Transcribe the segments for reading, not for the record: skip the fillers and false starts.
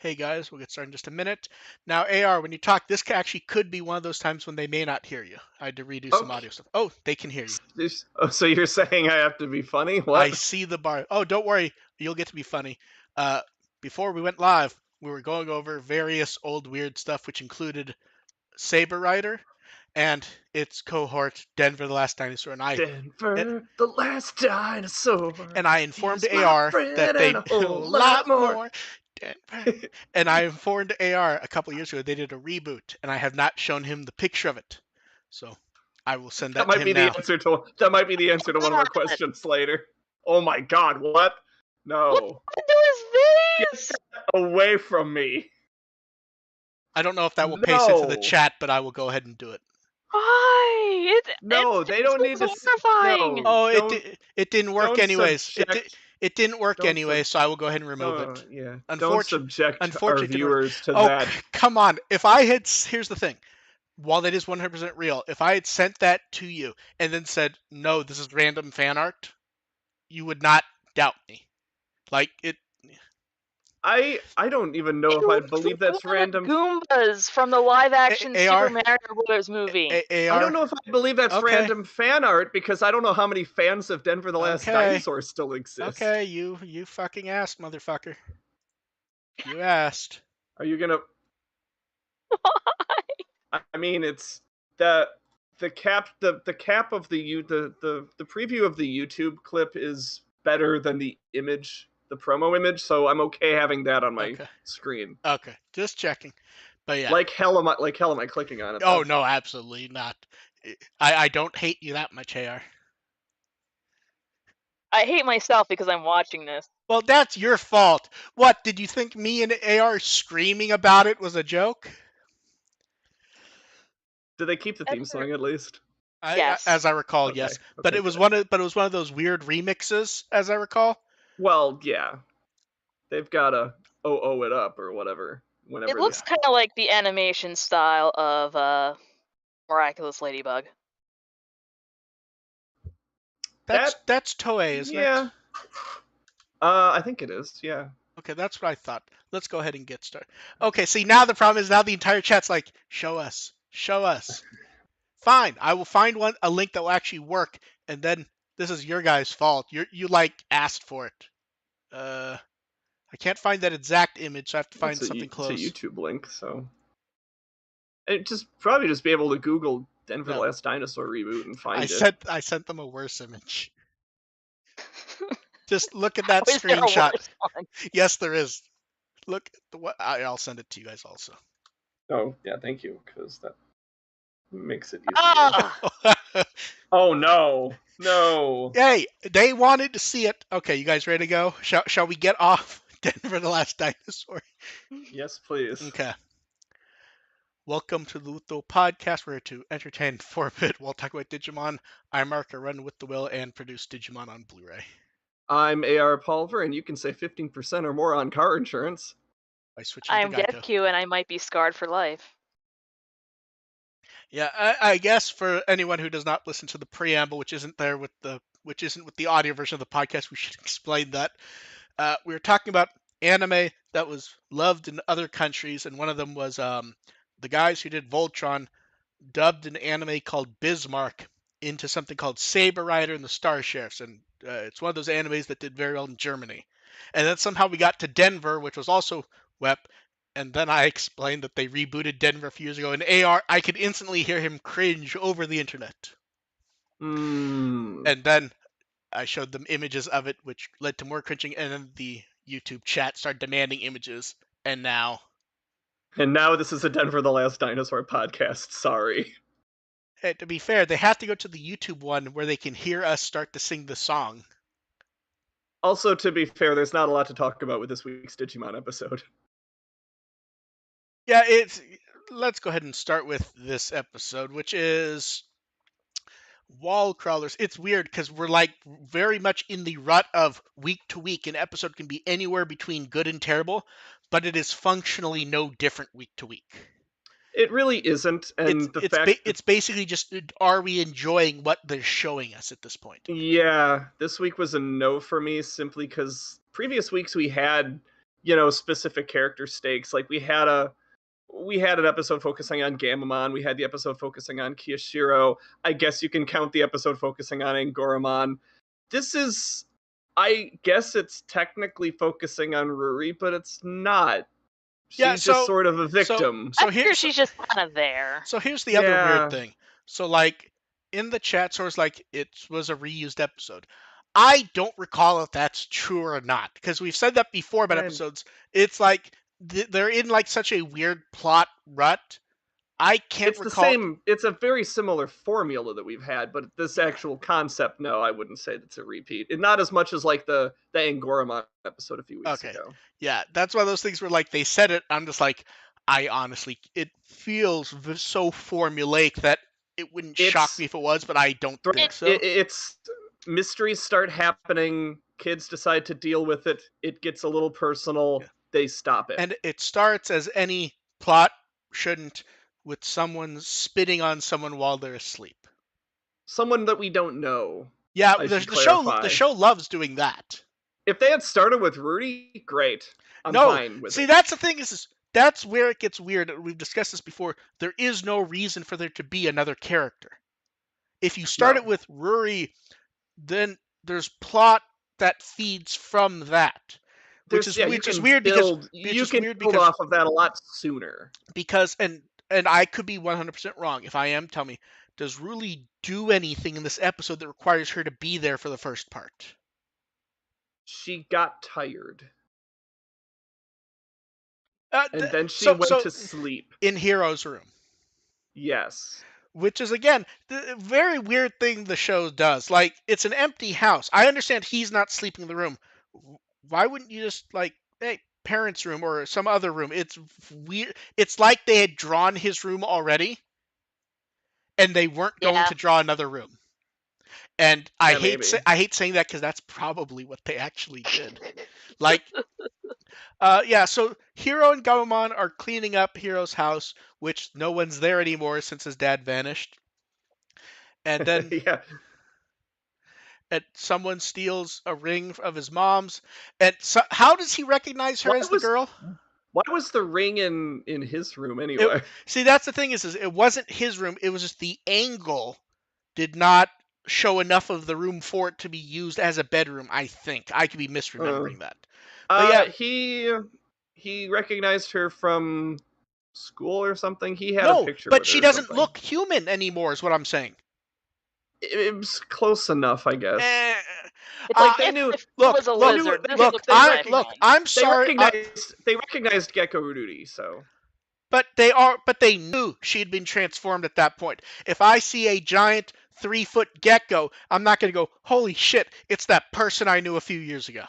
Hey guys, we'll get started in just a minute. Now, AR, when you talk, this actually could be one of those times when they may not hear you. I had to redo some audio stuff. Oh, they can hear you. Oh, so you're saying I have to be funny? What? I see the bar. Oh, don't worry. You'll get to be funny. Before we went live, we were going over various old weird stuff, which included Saber Rider and its cohort, Denver the Last Dinosaur. And Denver, the last dinosaur. And I informed He's my AR friend that they and a whole lot more. Denver. And I informed AR a couple years ago they did a reboot, and I have not shown him the picture of it. So I will send that to him now. That might be the answer to one of our questions later. Oh my God! What? No. What do his face? Get away from me. I don't know if that will paste into the chat, but I will go ahead and do it. Why? They don't need to. Horrifying. Oh, it didn't work anyways. It didn't work anyway, so I will go ahead and remove it. Yeah. Don't subject our viewers to oh, that. Come on. If I had, here's the thing. While that is 100% real, if I had sent that to you and then said, no, this is random fan art, you would not doubt me. Like it. I don't even know if I believe that's random. Goombas from the live-action Super Mario Bros. Movie. I don't know if I believe that's random fan art because I don't know how many fans of Denver the Last Dinosaur still exist. Okay, you fucking asked, motherfucker. You asked. Are you gonna? Why? I mean, it's the cap of the preview of the YouTube clip is better than the image. The promo image, so I'm okay having that on my screen. Okay, just checking. But yeah, like hell am I clicking on it? Oh no, absolutely not. I don't hate you that much, AR. I hate myself because I'm watching this. Well, that's your fault. What, did you think me and AR screaming about it was a joke? Did they keep the theme song at least? Yes. As I recall, yes. But it was one of those weird remixes, as I recall. Well, yeah. They've got to it up or whatever. Whenever it looks kind of like the animation style of Miraculous Ladybug. That's Toei, isn't it? Yeah. I think it is, yeah. Okay, that's what I thought. Let's go ahead and get started. Okay, see, now the problem is now the entire chat's like, show us. Show us. Fine, I will find a link that will actually work, and then this is your guys' fault. You like asked for it. I can't find that exact image, so I have to find something close. It's a YouTube link, so it probably just be able to Google Denver the Last Dinosaur reboot and find it. I sent them a worse image. Just look at that screenshot. Yes, there is. Look at I'll send it to you guys also. Oh yeah, thank you, because that makes it easier. Oh no. No. Hey, they wanted to see it. Okay, you guys ready to go? Shall we get off Denver the Last Dinosaur? Yes, please. Okay. Welcome to the Luto Podcast. We're here to entertain for a bit. We'll talk about Digimon. I'm Mark, I run with the will and produce Digimon on Blu-ray. I'm AR Pulver, and you can save 15% or more on car insurance. By switching I'm to Geico. GetQ, and I might be scarred for life. Yeah, I guess for anyone who does not listen to the preamble, which isn't with the audio version of the podcast, we should explain that. We were talking about anime that was loved in other countries, and one of them was the guys who did Voltron dubbed an anime called Bismarck into something called Saber Rider and the Star Sheriffs, and It's one of those animes that did very well in Germany. And then somehow we got to Denver, which was also WEP. And then I explained that they rebooted Denver a few years ago. And I could instantly hear him cringe over the internet. And then I showed them images of it, which led to more cringing. And then the YouTube chat started demanding images. And now this is a Denver the Last Dinosaur podcast. Sorry. Hey, to be fair, they have to go to the YouTube one where they can hear us start to sing the song. Also, to be fair, there's not a lot to talk about with this week's Digimon episode. Yeah, let's go ahead and start with this episode, which is Wall Crawlers. It's weird because we're like very much in the rut of week to week. An episode can be anywhere between good and terrible, but it is functionally no different week to week. It really isn't, and it's basically just, are we enjoying what they're showing us at this point? Yeah, this week was a no for me simply because previous weeks we had, specific character stakes. Like we had an episode focusing on Gamamon, we had the episode focusing on Kiyashiro. I guess you can count the episode focusing on Angoramon. This is, I guess it's technically focusing on Ruri, but it's not. She's just sort of a victim. She's just kind of there. So here's the other weird thing. So like in the chat source, like it was a reused episode. I don't recall if that's true or not, because we've said that before about episodes. It's like they're in like such a weird plot rut. I can't recall. The same. It's a very similar formula that we've had, but this actual concept, no, I wouldn't say that's a repeat. And not as much as like the Angoramon episode a few weeks ago. Yeah, that's one of those things where like they said it, I'm just like, I honestly, it feels so formulaic that it wouldn't shock me if it was, but I don't think so. It's mysteries start happening, kids decide to deal with it, it gets a little personal, they stop it. And it starts as any plot shouldn't, with someone spitting on someone while they're asleep. Someone that we don't know. Yeah, the show loves doing that. If they had started with Rudy, great. I'm fine with it. See, that's the thing, is that's where it gets weird. We've discussed this before. There is no reason for there to be another character. If you start it with Ruri, then there's plot that feeds from that. Which is weird because you can build off of that a lot sooner. Because and I could be 100% wrong. If I am, tell me. Does Ruli do anything in this episode that requires her to be there for the first part? She got tired. And then she went to sleep. In Hero's room. Yes. Which is, again, the very weird thing the show does. Like, it's an empty house. I understand he's not sleeping in the room. Why wouldn't you just, like, hey, parents' room or some other room? It's weird. It's like they had drawn his room already, and they weren't going to draw another room. And I hate saying that because that's probably what they actually did. Like, so Hiro and Gamamon are cleaning up Hiro's house, which no one's there anymore since his dad vanished. And then and someone steals a ring of his mom's. And so, how does he recognize her as the girl? Why was the ring in his room anyway? See, that's the thing is it wasn't his room. It was just the angle did not show enough of the room for it to be used as a bedroom, I think. I could be misremembering that. But he recognized her from school or something. He had a picture. But she doesn't look human anymore, is what I'm saying. It was close enough, I guess. They knew. I'm sorry. They recognized Gecko Rudi, so. But they knew she had been transformed at that point. If I see a giant 3-foot gecko, I'm not going to go, holy shit, it's that person I knew a few years ago.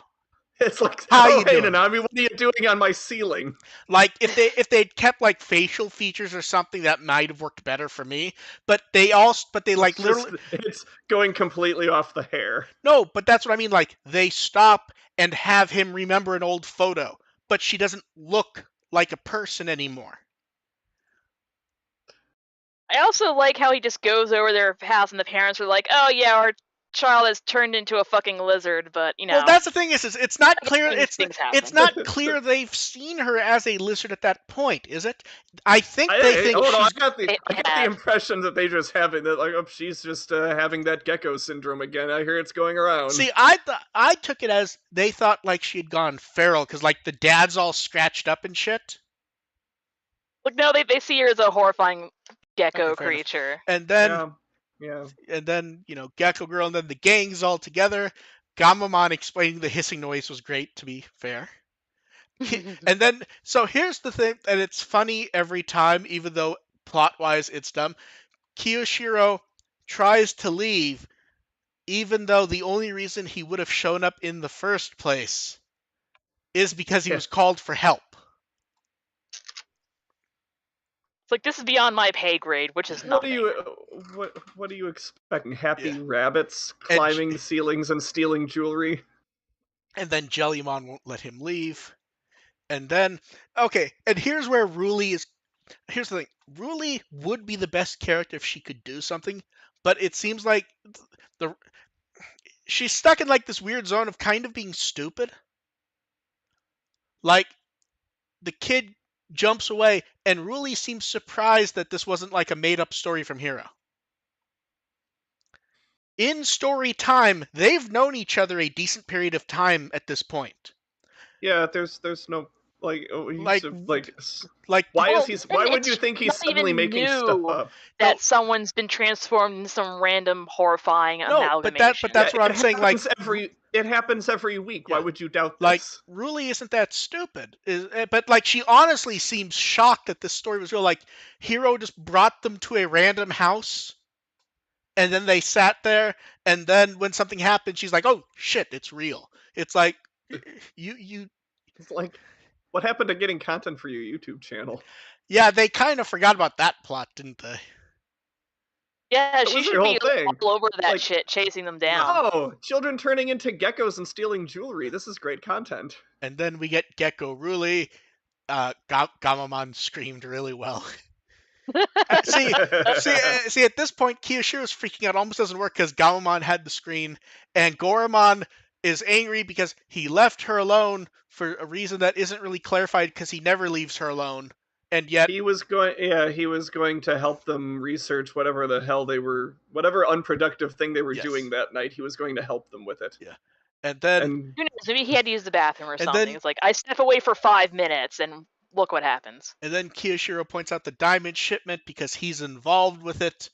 It's like, hey, Nanami, what are you doing on my ceiling? Like, if they'd kept, like, facial features or something, that might have worked better for me. But literally... It's going completely off the hair. No, but that's what I mean. Like, they stop and have him remember an old photo. But she doesn't look like a person anymore. I also like how he just goes over their house and the parents are like, oh yeah, child has turned into a fucking lizard, but Well, that's the thing is it's not clear. things happen. It's not clear they've seen her as a lizard at that point, is it? I think they think I she's. got the impression that they just having that, like, oh, she's just having that gecko syndrome again. I hear it's going around. See, I took it as they thought like she had gone feral because like the dad's all scratched up and shit. Look, no, they see her as a horrifying gecko creature. And then, yeah. And then, Gecko Girl, and then the gang's all together. Gamamon explaining the hissing noise was great, to be fair. And then, so here's the thing, and it's funny every time, even though plot-wise it's dumb. Kiyoshiro tries to leave, even though the only reason he would have shown up in the first place is because he was called for help. It's like, this is beyond my pay grade, which is nothing. What are you expecting? Happy rabbits climbing ceilings and stealing jewelry? And then Jellymon won't let him leave. And then, okay, and here's where Ruli is. Here's the thing. Ruli would be the best character if she could do something, but it seems like she's stuck in like this weird zone of kind of being stupid. Like, the kid jumps away, and Ruli seems surprised that this wasn't like a made-up story from Hero. In story time, they've known each other a decent period of time at this point. Yeah, there's no why why would you think he's suddenly making stuff up? That someone's been transformed into some random horrifying amalgamation. But that's what I'm saying. Like, it happens every week. Yeah. Why would you doubt this? Like, Ruli isn't that stupid. But like, she honestly seems shocked that this story was real. Like, Hero just brought them to a random house, and then they sat there, and then when something happened, she's like, "Oh shit, it's real." It's like, you. It's like, what happened to getting content for your YouTube channel? Yeah, they kind of forgot about that plot, didn't they? Yeah, she should be all over that shit, chasing them down. Oh, children turning into geckos and stealing jewelry. This is great content. And then we get Gecko Ruli. Gamamon screamed really well. see, at this point, Kiyoshiro's freaking out. Almost doesn't work because Gamamon had the screen, and Goramon is angry because he left her alone for a reason that isn't really clarified because he never leaves her alone. And yet he was going to help them research whatever unproductive thing they were doing that night. He was going to help them with it. Yeah. And then maybe he had to use the bathroom or something. It's like, I step away for 5 minutes and look what happens. And then Kiyoshiro points out the diamond shipment because he's involved with it.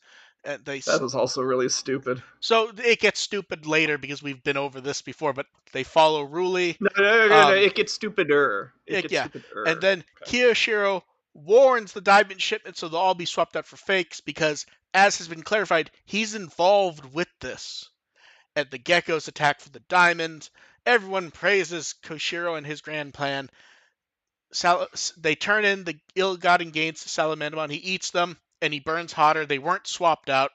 And that was also really stupid. So it gets stupid later because we've been over this before, but they follow Ruli. No, it gets stupider. Stupider. And then Kiyoshiro warns the diamond shipment so they'll all be swapped out for fakes because, as has been clarified, he's involved with this. And the geckos attack for the diamond. Everyone praises Koshiro and his grand plan. They turn in the ill-gotten gains to Salamandamon. He eats them, and he burns hotter. They weren't swapped out.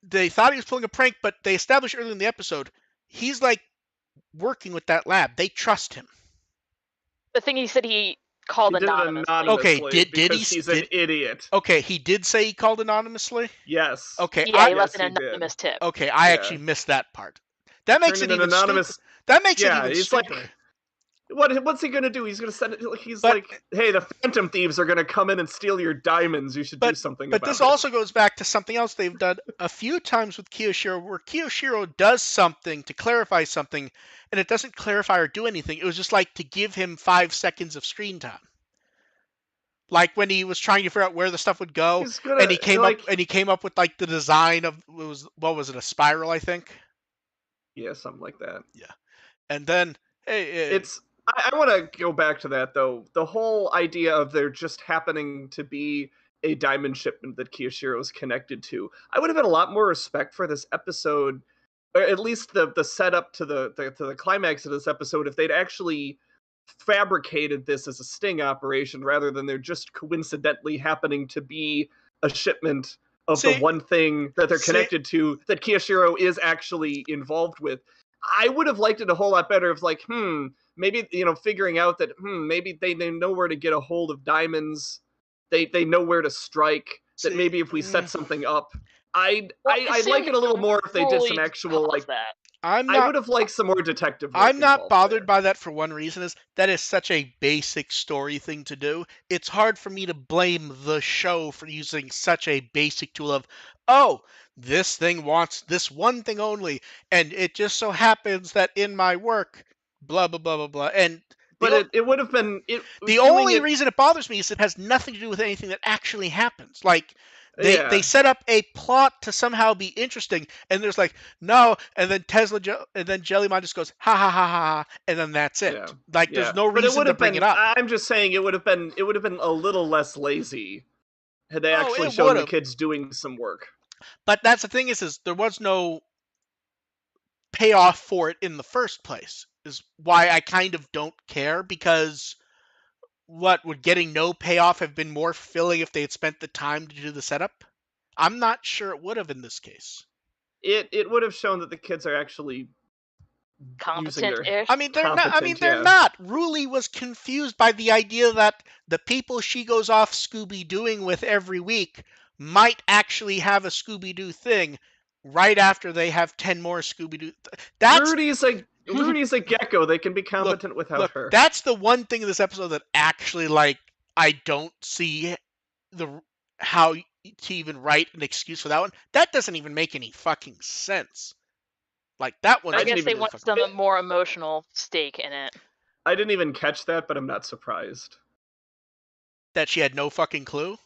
They thought he was pulling a prank, but they established earlier in the episode, he's like working with that lab. They trust him. The thing he said he called anonymously. Okay, did he? He's an idiot. Okay, he did say he called anonymously? Yes. Okay. Yeah, he left an anonymous tip. Okay, I actually missed that part. That makes it even anonymous. That makes it even stupider. Like, what's he gonna do? He's gonna send it. He's like, hey, the Phantom Thieves are gonna come in and steal your diamonds. You should do something about it. But this also goes back to something else they've done a few times with Kiyoshiro, where Kiyoshiro does something to clarify something, and it doesn't clarify or do anything. It was just like to give him 5 seconds of screen time. Like when he was trying to figure out where the stuff would go, and he came up with like the design of a spiral, I think. Yeah, something like that. Yeah, and then I want to go back to that, though. The whole idea of there just happening to be a diamond shipment that Kiyoshiro is connected to. I would have had a lot more respect for this episode, or at least the setup to the climax of this episode, if they'd actually fabricated this as a sting operation rather than they're just coincidentally happening to be a shipment of the one thing that they're connected to that Kiyoshiro is actually involved with. I would have liked it a whole lot better if, like, maybe, figuring out that, maybe they know where to get a hold of diamonds. They know where to strike. That maybe if we set something up, I'd like it a little more if they did some actual like. That. I would have liked some more detective work. I'm not bothered there. by that for one reason, is that is such a basic story thing to do. It's hard for me to blame the show for using such a basic tool of, oh, this thing wants this one thing only, and it just so happens that in my work, blah, blah, blah, blah, blah. And but it would have been... The only reason it bothers me is it has nothing to do with anything that actually happens. Like, they set up a plot to somehow be interesting, and there's like, no, and then Jellymon just goes, ha ha ha ha, and then that's it. Yeah. Like, there's no reason to bring it up. I'm just saying it would have been a little less lazy had they actually shown the kids doing some work. But that's the thing is there was no payoff for it in the first place, is why I kind of don't care, because would getting no payoff have been more fulfilling if they had spent the time to do the setup? I'm not sure it would have in this case. It would have shown that the kids are actually competent-ish. I mean, they're not. Ruli was confused by the idea that the people she goes off Scooby-Dooing with every week might actually have a Scooby-Doo thing right after they have 10 more Scooby-Doo. Rudy's a gecko. They can be competent without her. That's the one thing in this episode that actually, like, I don't see how to even write an excuse for that one. That doesn't even make any fucking sense. Like, that one. I guess they want some more emotional stake in it. I didn't even catch that, but I'm not surprised. That she had no fucking clue?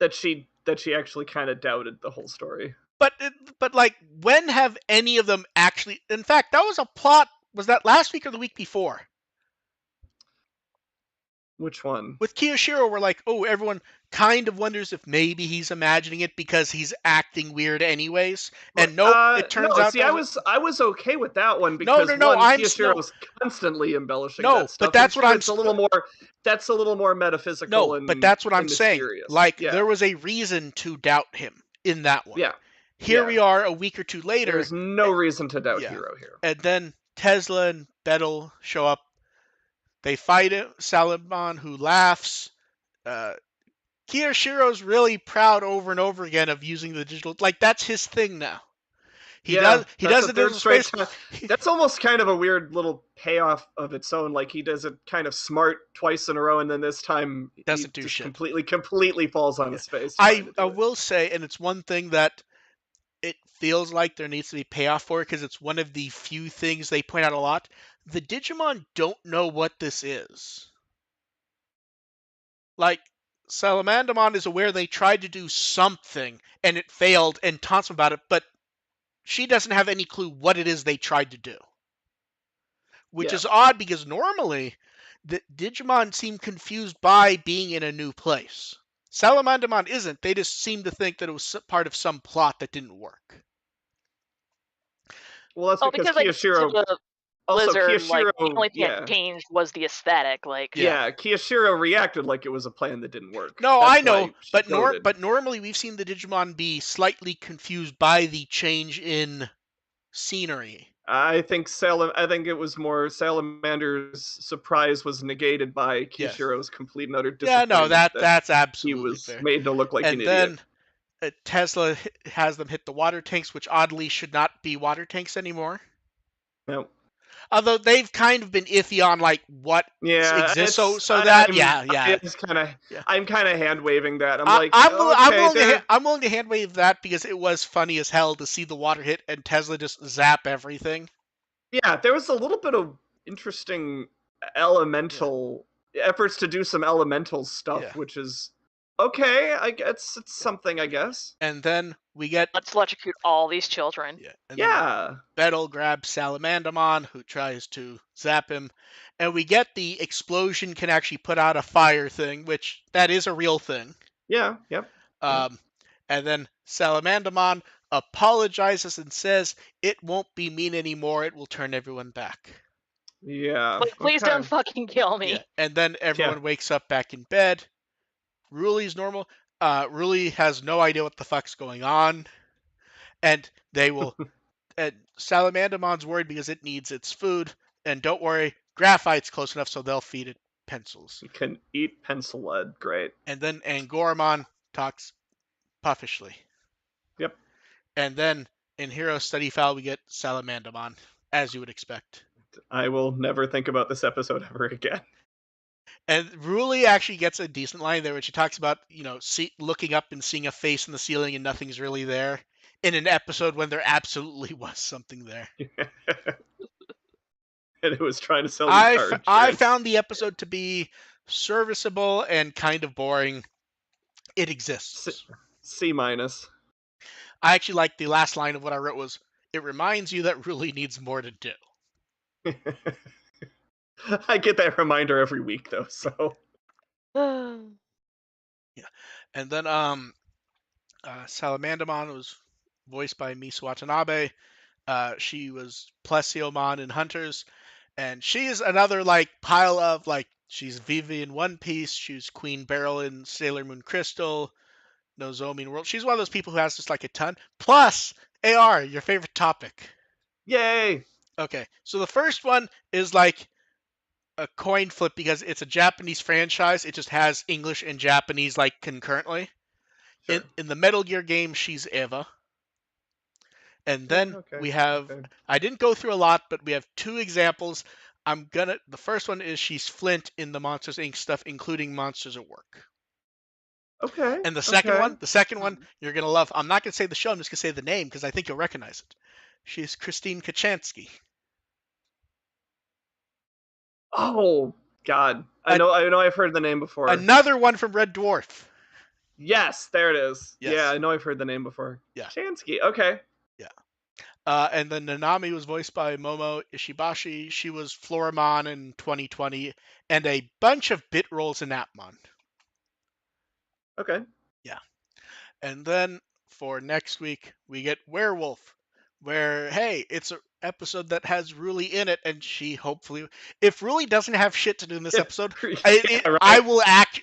That she actually kind of doubted the whole story. But like, when have any of them actually... In fact, that was a plot... Was that last week or the week before? Which one? With Kiyoshiro, we're like, oh, everyone kind of wonders if maybe he's imagining it because he's acting weird anyways. And it turns out... See, I was okay with that one because Kiyoshiro was constantly embellishing that stuff. But that's what I'm... That's a little more metaphysical. No, but that's what I'm saying. Like, there was a reason to doubt him in that one. Yeah. Here we are a week or two later. There's no reason to doubt Hiro here. And then Tesla and Bettel show up. They fight Salamon, who laughs. Kiyoshiro's really proud over and over again of using the digital... Like, that's his thing now. He does it in space. That's almost kind of a weird little payoff of its own. Like, he does it kind of smart twice in a row, and then this time doesn't do shit. Completely falls on his face. I will say, and it's one thing that it feels like there needs to be payoff for, because it's one of the few things they point out a lot. The Digimon don't know what this is. Like, Salamandamon is aware they tried to do something, and it failed, and taunts them about it, but she doesn't have any clue what it is they tried to do. Which is odd, because normally, the Digimon seem confused by being in a new place. Salamandamon isn't. They just seem to think that it was part of some plot that didn't work. Well, that's because Kiyoshiro... the only thing that changed was the aesthetic. Like, Kiyoshiro reacted like it was a plan that didn't work. No, I know, but normally we've seen the Digimon be slightly confused by the change in scenery. I think it was more Salamander's surprise was negated by Kiyoshiro's complete and utter disappointment. Yeah, no, that's absolutely he was fair. Made to look like an idiot. And then Tesla has them hit the water tanks, which oddly should not be water tanks anymore. No. Although they've kind of been iffy on like what exists, I'm kind of hand waving that. I'm willing to hand wave that because it was funny as hell to see the water hit and Tesla just zap everything. Yeah, there was a little bit of interesting elemental efforts to do some elemental stuff, which is okay. I guess it's something. I guess. And then we get... Let's electrocute all these children. Bettel grabs Salamandamon, who tries to zap him. And we get the explosion can actually put out a fire thing, which that is a real thing. Yeah, yep. And then Salamandamon apologizes and says it won't be mean anymore. It will turn everyone back. Yeah. Please don't fucking kill me. Yeah. And then everyone wakes up back in bed. Ruli's normal. Ruli has no idea what the fuck's going on. And they will... and Salamandamon's worried because it needs its food. And don't worry, Graphite's close enough so they'll feed it pencils. You can eat pencil lead. Great. And then Angoramon talks puffishly. Yep. And then in Hero Study Foul, we get Salamandamon, as you would expect. I will never think about this episode ever again. And Ruli actually gets a decent line there when she talks about, looking up and seeing a face in the ceiling and nothing's really there in an episode when there absolutely was something there. And it was trying to sell you car insurance. I found the episode to be serviceable and kind of boring. It exists. C-. I actually like the last line of what I wrote was, it reminds you that Ruli needs more to do. I get that reminder every week, though, so. Yeah. And then Salamandamon was voiced by Misu Watanabe. She was Plesiomon in Hunters. And she's another, pile of, she's Vivi in One Piece. She's Queen Beryl in Sailor Moon Crystal. Nozomi in World. She's one of those people who has just, a ton. Plus, AR, your favorite topic. Yay! Okay, so the first one is, a coin flip because it's a Japanese franchise. It just has English and Japanese, concurrently. Sure. In the Metal Gear game, she's Eva. And then we have, I didn't go through a lot, but we have 2 examples. The first one is she's Flint in the Monsters Inc. stuff, including Monsters at Work. Okay. And the second one, you're going to love. I'm not going to say the show, I'm just going to say the name because I think you'll recognize it. She's Christine Kachansky. Oh, God. I know I've heard the name before. Another one from Red Dwarf. Yes, there it is. Yes. Yeah, I know I've heard the name before. Yeah. Chansky, okay. Yeah. And then Nanami was voiced by Momo Ishibashi. She was Floramon in 2020 and a bunch of bit roles in Appmon. Okay. Yeah. And then for next week, we get Werewolf, where, hey, it's an episode that has Ruli in it, and she hopefully... If Ruli doesn't have shit to do in this episode, right. I will act...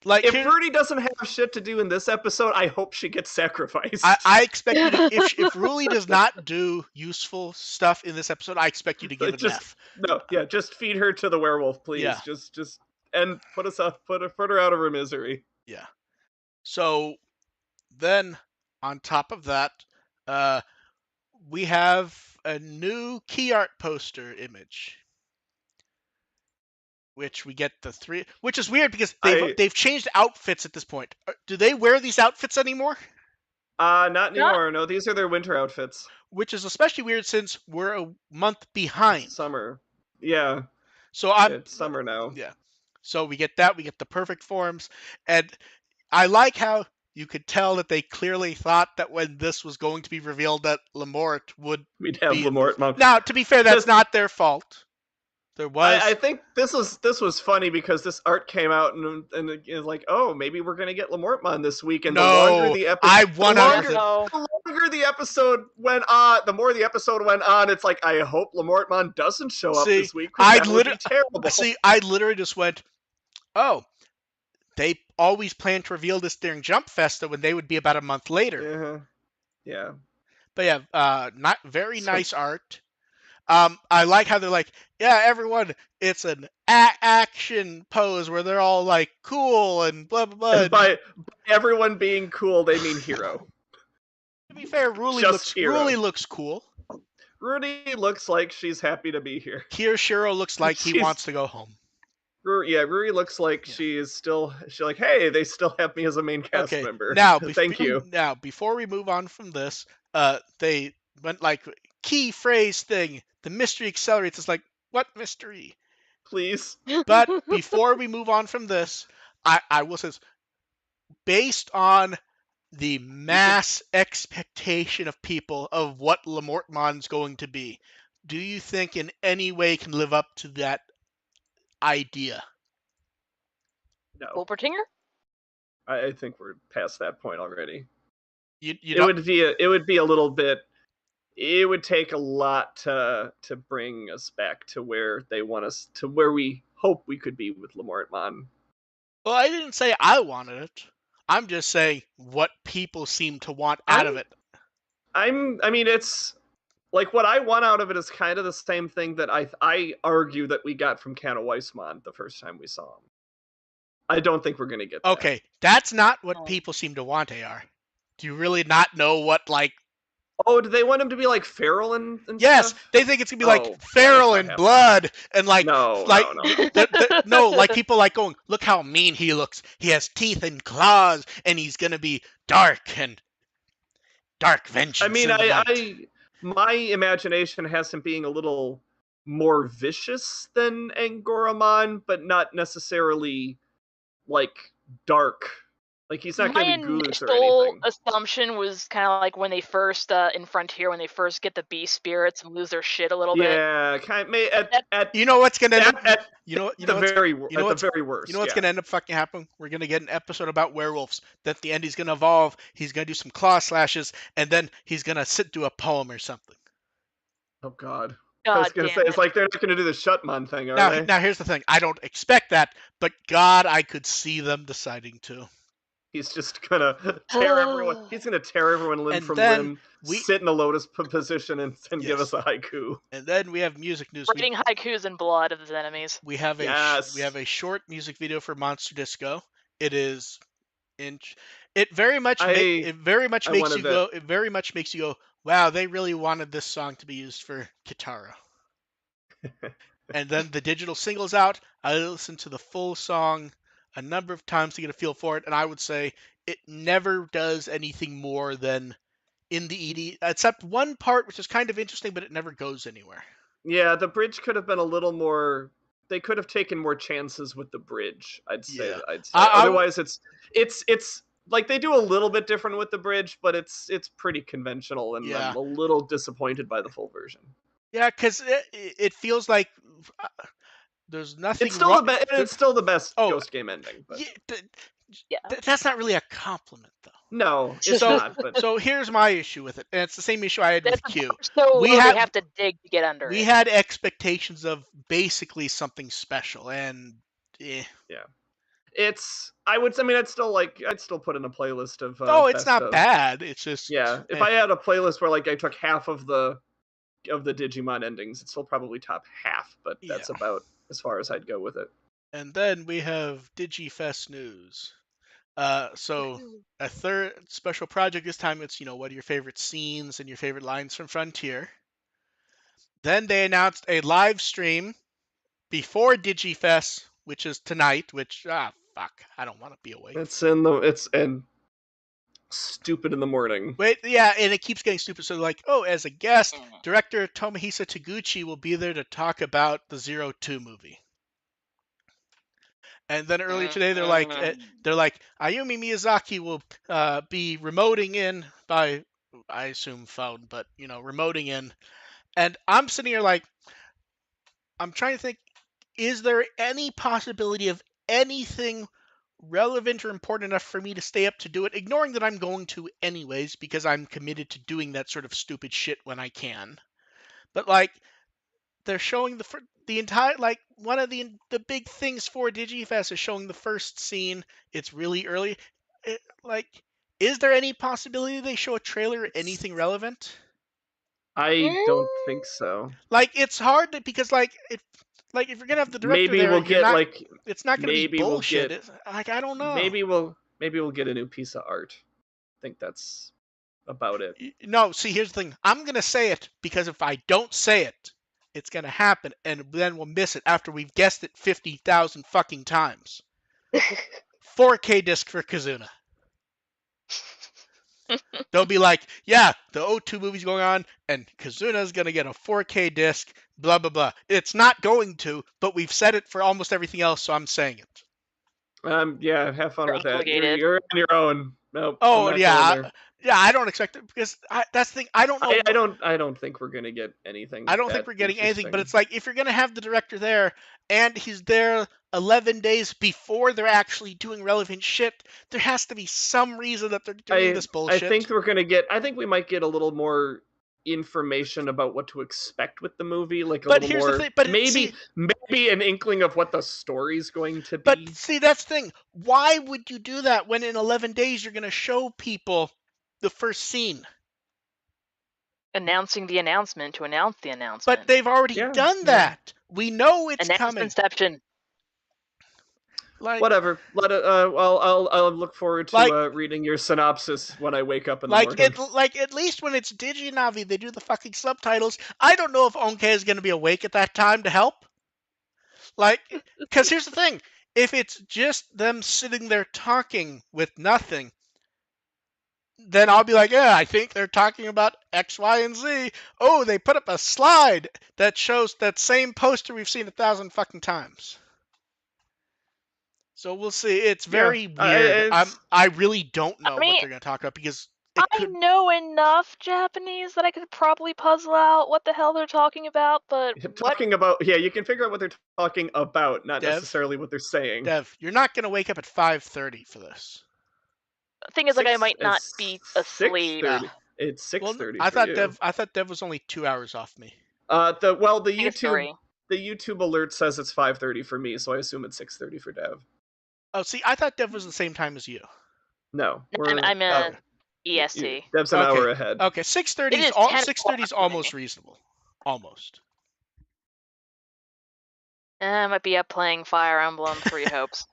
if Rudy doesn't have shit to do in this episode, I hope she gets sacrificed. I expect you to... If Ruli does not do useful stuff in this episode, I expect you to give it an F. No, yeah, just feed her to the werewolf, please. Yeah. Just and put her out of her misery. Yeah. So then, on top of that, we have a new key art poster image, which we get the 3, which is weird because they've changed outfits at this point. Do they wear these outfits anymore? Not anymore. No, these are their winter outfits. Which is especially weird since we're a month behind. It's summer. Yeah. So it's summer now. Yeah. So we get that. We get the perfect forms, and I like how you could tell that they clearly thought that when this was going to be revealed that Lamort would we'd have Lamort. Now, to be fair, that's not their fault. There was. I think this was funny because this art came out and it's like, oh, maybe we're gonna get Lamortmon this week. And the longer the episode went on, the more the episode went on. It's like, I hope Lamortmon doesn't show up this week. That would be terrible. I literally just went, oh, they always plan to reveal this during Jump Festa when they would be about a month later. Yeah. But yeah, not very nice art. I like how they're like, yeah, everyone, it's an action pose where they're all like cool and blah blah blah. And by everyone being cool, they mean Hero. To be fair, Ruli looks cool. Rudy looks like she's happy to be here. Kirishiro looks like he wants to go home. Ruri looks like she's like, hey, they still have me as a main cast member. Now, thank you. Now, before we move on from this, they went key phrase thing. The mystery accelerates. It's like, what mystery? Please. But before we move on from this, I will say, based on the mass expectation of people of what Lamortmon's going to be, do you think in any way can live up to that idea? No. Wolpertinger? I think we're past that point already. It would be a little bit. It would take a lot to bring us back to where they want us to, where we hope we could be with Lamortmon. Well, I didn't say I wanted it. I'm just saying what people seem to want out of it. I mean, it's like what I want out of it is kind of the same thing that I argue that we got from Kano Weissmon the first time we saw him. I don't think we're gonna get that. Okay, that's not what people seem to want, AR. Do you really not know what, like... Oh, do they want him to be like feral and Yes, stuff? they think it's gonna be Oh, like yeah, feral that's and not blood and like No, like no. no, like people like going, look how mean he looks. He has teeth and claws, and he's gonna be dark and dark I vengeance mean, in the night. my imagination has him being a little more vicious than Angoramon, but not necessarily like dark. Like he's not My gonna be Goose or initial anything. assumption was kind of like when they first in Frontier, when they first get the beast spirits and lose their shit a little bit. Yeah, kind of, at You know what's gonna end up? at You know the very worst. You know what's Yeah. gonna end up fucking happening? We're gonna get an episode about werewolves. That at the end he's gonna evolve. He's gonna do some claw slashes, and then he's gonna do a poem or something. Oh God. I was God gonna damn say it. it's like they're not gonna do the Shutmon thing, are they? Now here's the thing. I don't expect that, but God, I could see them deciding to. He's just gonna tear everyone. He's gonna tear everyone limb And from then limb, we sit in the lotus position, and give Yes. us a haiku. And then we have music news. Writing haikus in blood of his enemies. We have a Yes. we have a short music video for Monster Disco. It is it very much I makes you wanted that. go. It very much makes you go, wow, they really wanted this song to be used for Kitara. And then the digital single's out. I listened to the full song a number of times to get a feel for it, and I would say it never does anything more than in the ED, except one part which is kind of interesting, but it never goes anywhere. Yeah, the bridge could have been a little more. They could have taken more chances with the bridge. I'd say. Yeah. Otherwise, it's like they do a little bit different with the bridge, but it's pretty conventional, and Yeah. I'm a little disappointed by the full version. Yeah, because it feels like there's nothing. It's still it's still the best Ghost Game ending. But Yeah. That's not really a compliment, though. no, it's not. But So here's my issue with it, and it's the same issue I had with Q. So they have to dig to get under it. We had expectations of basically something special, and yeah, it's. I'd still put in a playlist of. It's not bad. It's just if I had a playlist where like I took half of the Digimon endings, it's still probably top half, but that's about as far as I'd go with it. And then we have DigiFes news. So a third special project this time. It's what are your favorite scenes and your favorite lines from Frontier. Then they announced a live stream before DigiFes, which is tonight. Which fuck, I don't want to be awake. It's stupid in the morning. Wait, yeah, and it keeps getting stupid. So like, as a guest, director Tomohisa Taguchi will be there to talk about the 02 movie. And then earlier today, they're like, Ayumi Miyazaki will be remoting in by, I assume phone, but remoting in. And I'm sitting here like, I'm trying to think, is there any possibility of anything relevant or important enough for me to stay up to do it, ignoring that I'm going to anyways because I'm committed to doing that sort of stupid shit when I can. But like, they're showing the entire, like, one of the big things for DigiFest is showing the first scene. It's really early. Is there any possibility they show a trailer or anything relevant? I don't think so. Like, it's hard because if you're gonna have the director maybe there, we'll get it's not gonna be bullshit. I don't know. Maybe we'll get a new piece of art. I think that's about it. No, see, here's the thing. I'm gonna say it because if I don't say it, it's gonna happen, and then we'll miss it after we've guessed it 50,000 fucking times. 4K disc for Kazuna. They'll be like, yeah, the O2 movie's going on, and Kazuna's gonna get a 4K disc, blah blah blah. It's not going to, but we've said it for almost everything else, so I'm saying it. Yeah, have fun with that. You're on your own. Nope. Oh yeah, I don't expect it because that's the thing. I don't know. I don't think we're gonna get anything. I don't think we're getting anything. But it's like if you're gonna have the director there and he's there 11 days before they're actually doing relevant shit, there has to be some reason that they're doing this bullshit. I think we might get a little more information about what to expect with the movie, like maybe an inkling of what the story's going to be. But see, that's the thing. Why would you do that when in 11 days you're going to show people the first scene? Announcing the announcement to announce the announcement. But they've already done that. We know it's coming. Inception. Like, whatever. Let it. I'll look forward to reading your synopsis when I wake up in the morning. At least when it's DigiNavi, they do the fucking subtitles. I don't know if Onke is going to be awake at that time to help. Like, because here's the thing: if it's just them sitting there talking with nothing, then I'll be like, yeah, I think they're talking about X, Y, and Z. Oh, they put up a slide that shows that same poster we've seen 1,000 fucking times. So we'll see. It's very weird. I really don't know what they're going to talk about because I know enough Japanese that I could probably puzzle out what the hell they're talking about, but you can figure out what they're talking about, not necessarily what they're saying. Dev, you're not going to wake up at 5:30 for this. The thing is, I might not be asleep. It's 6:30. Well, I thought Dev was only 2 hours off me. The YouTube alert says it's 5:30 for me, so I assume it's 6:30 for Dev. Oh, see, I thought Dev was the same time as you. No, I'm a EST. Dev's an hour ahead. Okay, 6:30 is almost reasonable. Almost. I might be up playing Fire Emblem 3 Hopes.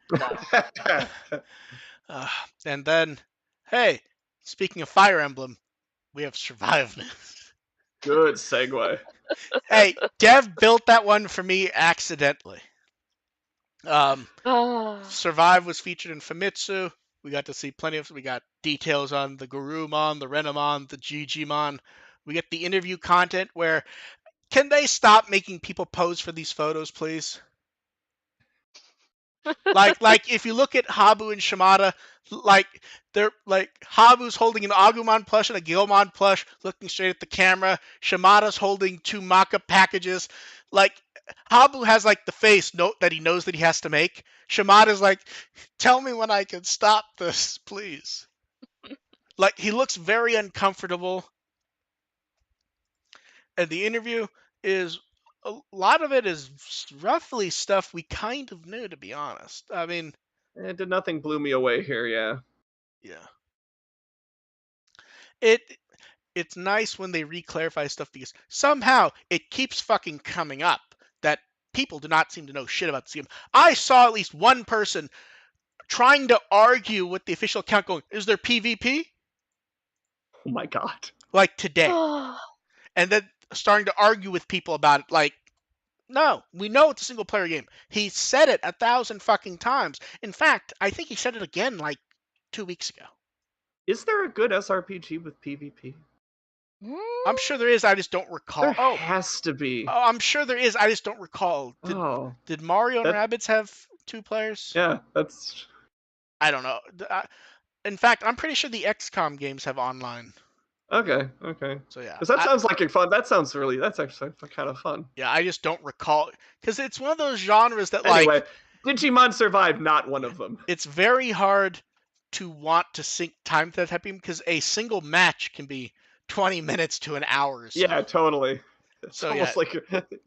And then, hey, speaking of Fire Emblem, we have Survive News. Good segue. Hey, Dev built that one for me accidentally. Survive was featured in Famitsu. We got to see we got details on the Garurumon, the Renamon, the Gigimon. We get the interview content where, can they stop making people pose for these photos, please? like if you look at Habu and Shimada, they're Habu's holding an Agumon plush and a Gilmon plush, looking straight at the camera. Shimada's holding 2 mock-up packages. Habu has the face note that he knows that he has to make. Shimada's tell me when I can stop this, please. He looks very uncomfortable. And the interview is, a lot of it is roughly stuff we kind of knew, to be honest. I mean, nothing blew me away here, yeah. It's nice when they re-clarify stuff because somehow it keeps fucking coming up that people do not seem to know shit about this game. I saw at least one person trying to argue with the official account going, is there PvP? Oh my god. Today. And then starting to argue with people about it, no, we know it's a single player game. He said it 1,000 fucking times. In fact, I think he said it again 2 weeks ago. Is there a good SRPG with PvP? I'm sure there is, I just don't recall. There has to be. Oh, I'm sure there is, I just don't recall. Did Mario and Rabbids have 2 players? Yeah, that's... I don't know. In fact, I'm pretty sure the XCOM games have online. Okay. So yeah. Because that sounds like fun. That's actually kind of fun. Yeah, I just don't recall. Because it's one of those genres that anyway, Digimon Survive, not one of them. It's very hard to want to sync time to that type of game because a single match can be 20 minutes to an hour or so. Yeah, totally. It's almost like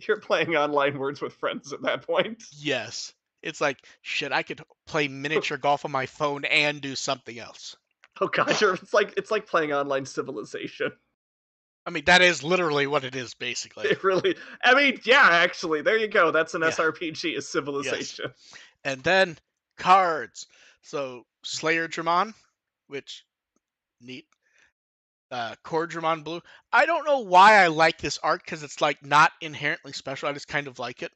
you're playing online Words with Friends at that point. Yes. It's shit, I could play miniature golf on my phone and do something else. Oh god, it's like playing online Civilization. I mean, that is literally what it is, basically. It really... I mean, yeah, actually, there you go. That's an SRPG, is Civilization. Yes. And then, cards. So, Slayer Dramon, which, neat. Core Dramon Blue. I don't know why I like this art, because it's, not inherently special. I just kind of like it.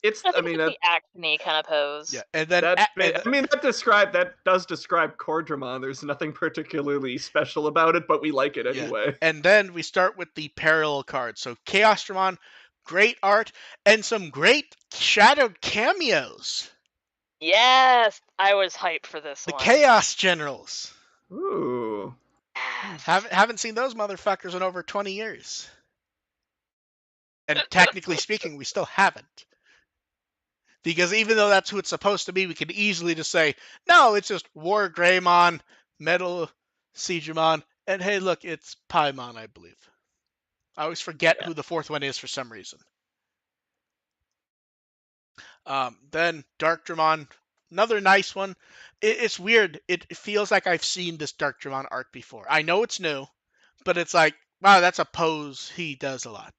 It's the acne kind of pose. Yeah, and then that does describe Core Dramon. There's nothing particularly special about it, but we like it anyway. Yeah. And then we start with the parallel cards. So Chaos Dramon, great art, and some great shadowed cameos. Yes, I was hyped for this one. The Chaos Generals. Ooh. Haven't seen those motherfuckers in over 20 years. And technically speaking, we still haven't. Because even though that's who it's supposed to be, we can easily just say, no, it's just War Greymon, Metal Siegemon, and hey, look, it's Paimon, I believe. I always forget who the 4th one is for some reason. Then Dark Dramon, another nice one. It's weird. It feels like I've seen this Dark Dramon art before. I know it's new, but it's wow, that's a pose he does a lot.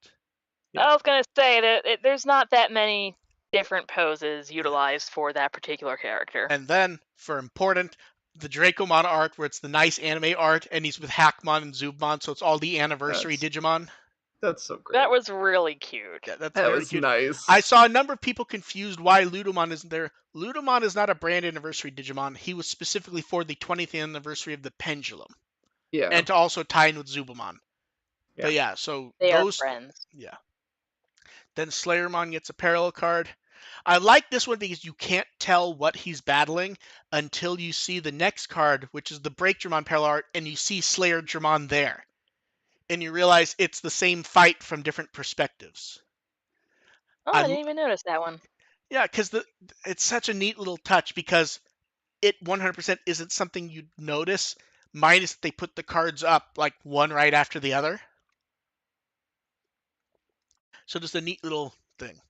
Yeah. I was going to say that there's not that many different poses utilized for that particular character. And then, for important, the Dracomon art, where it's the nice anime art, and he's with Hackmon and Zubmon, so it's all the anniversary Digimon. That's so great. That was really cute. Yeah, that's That very was cute. nice. I saw a number of people confused why Ludumon isn't there. Ludumon is not a brand anniversary Digimon. He was specifically for the 20th anniversary of the Pendulum. Yeah. And to also tie in with Zubamon. Yeah. But yeah, so They those... are friends. Yeah. Then Slayermon gets a parallel card. I like this one because you can't tell what he's battling until you see the next card, which is the Breakdramon parallel art, and you see Slayerdramon there. And you realize it's the same fight from different perspectives. Oh, I didn't even notice that one. Yeah, because it's such a neat little touch, because it 100% isn't something you'd notice, minus they put the cards up like one right after the other. So just a neat little thing.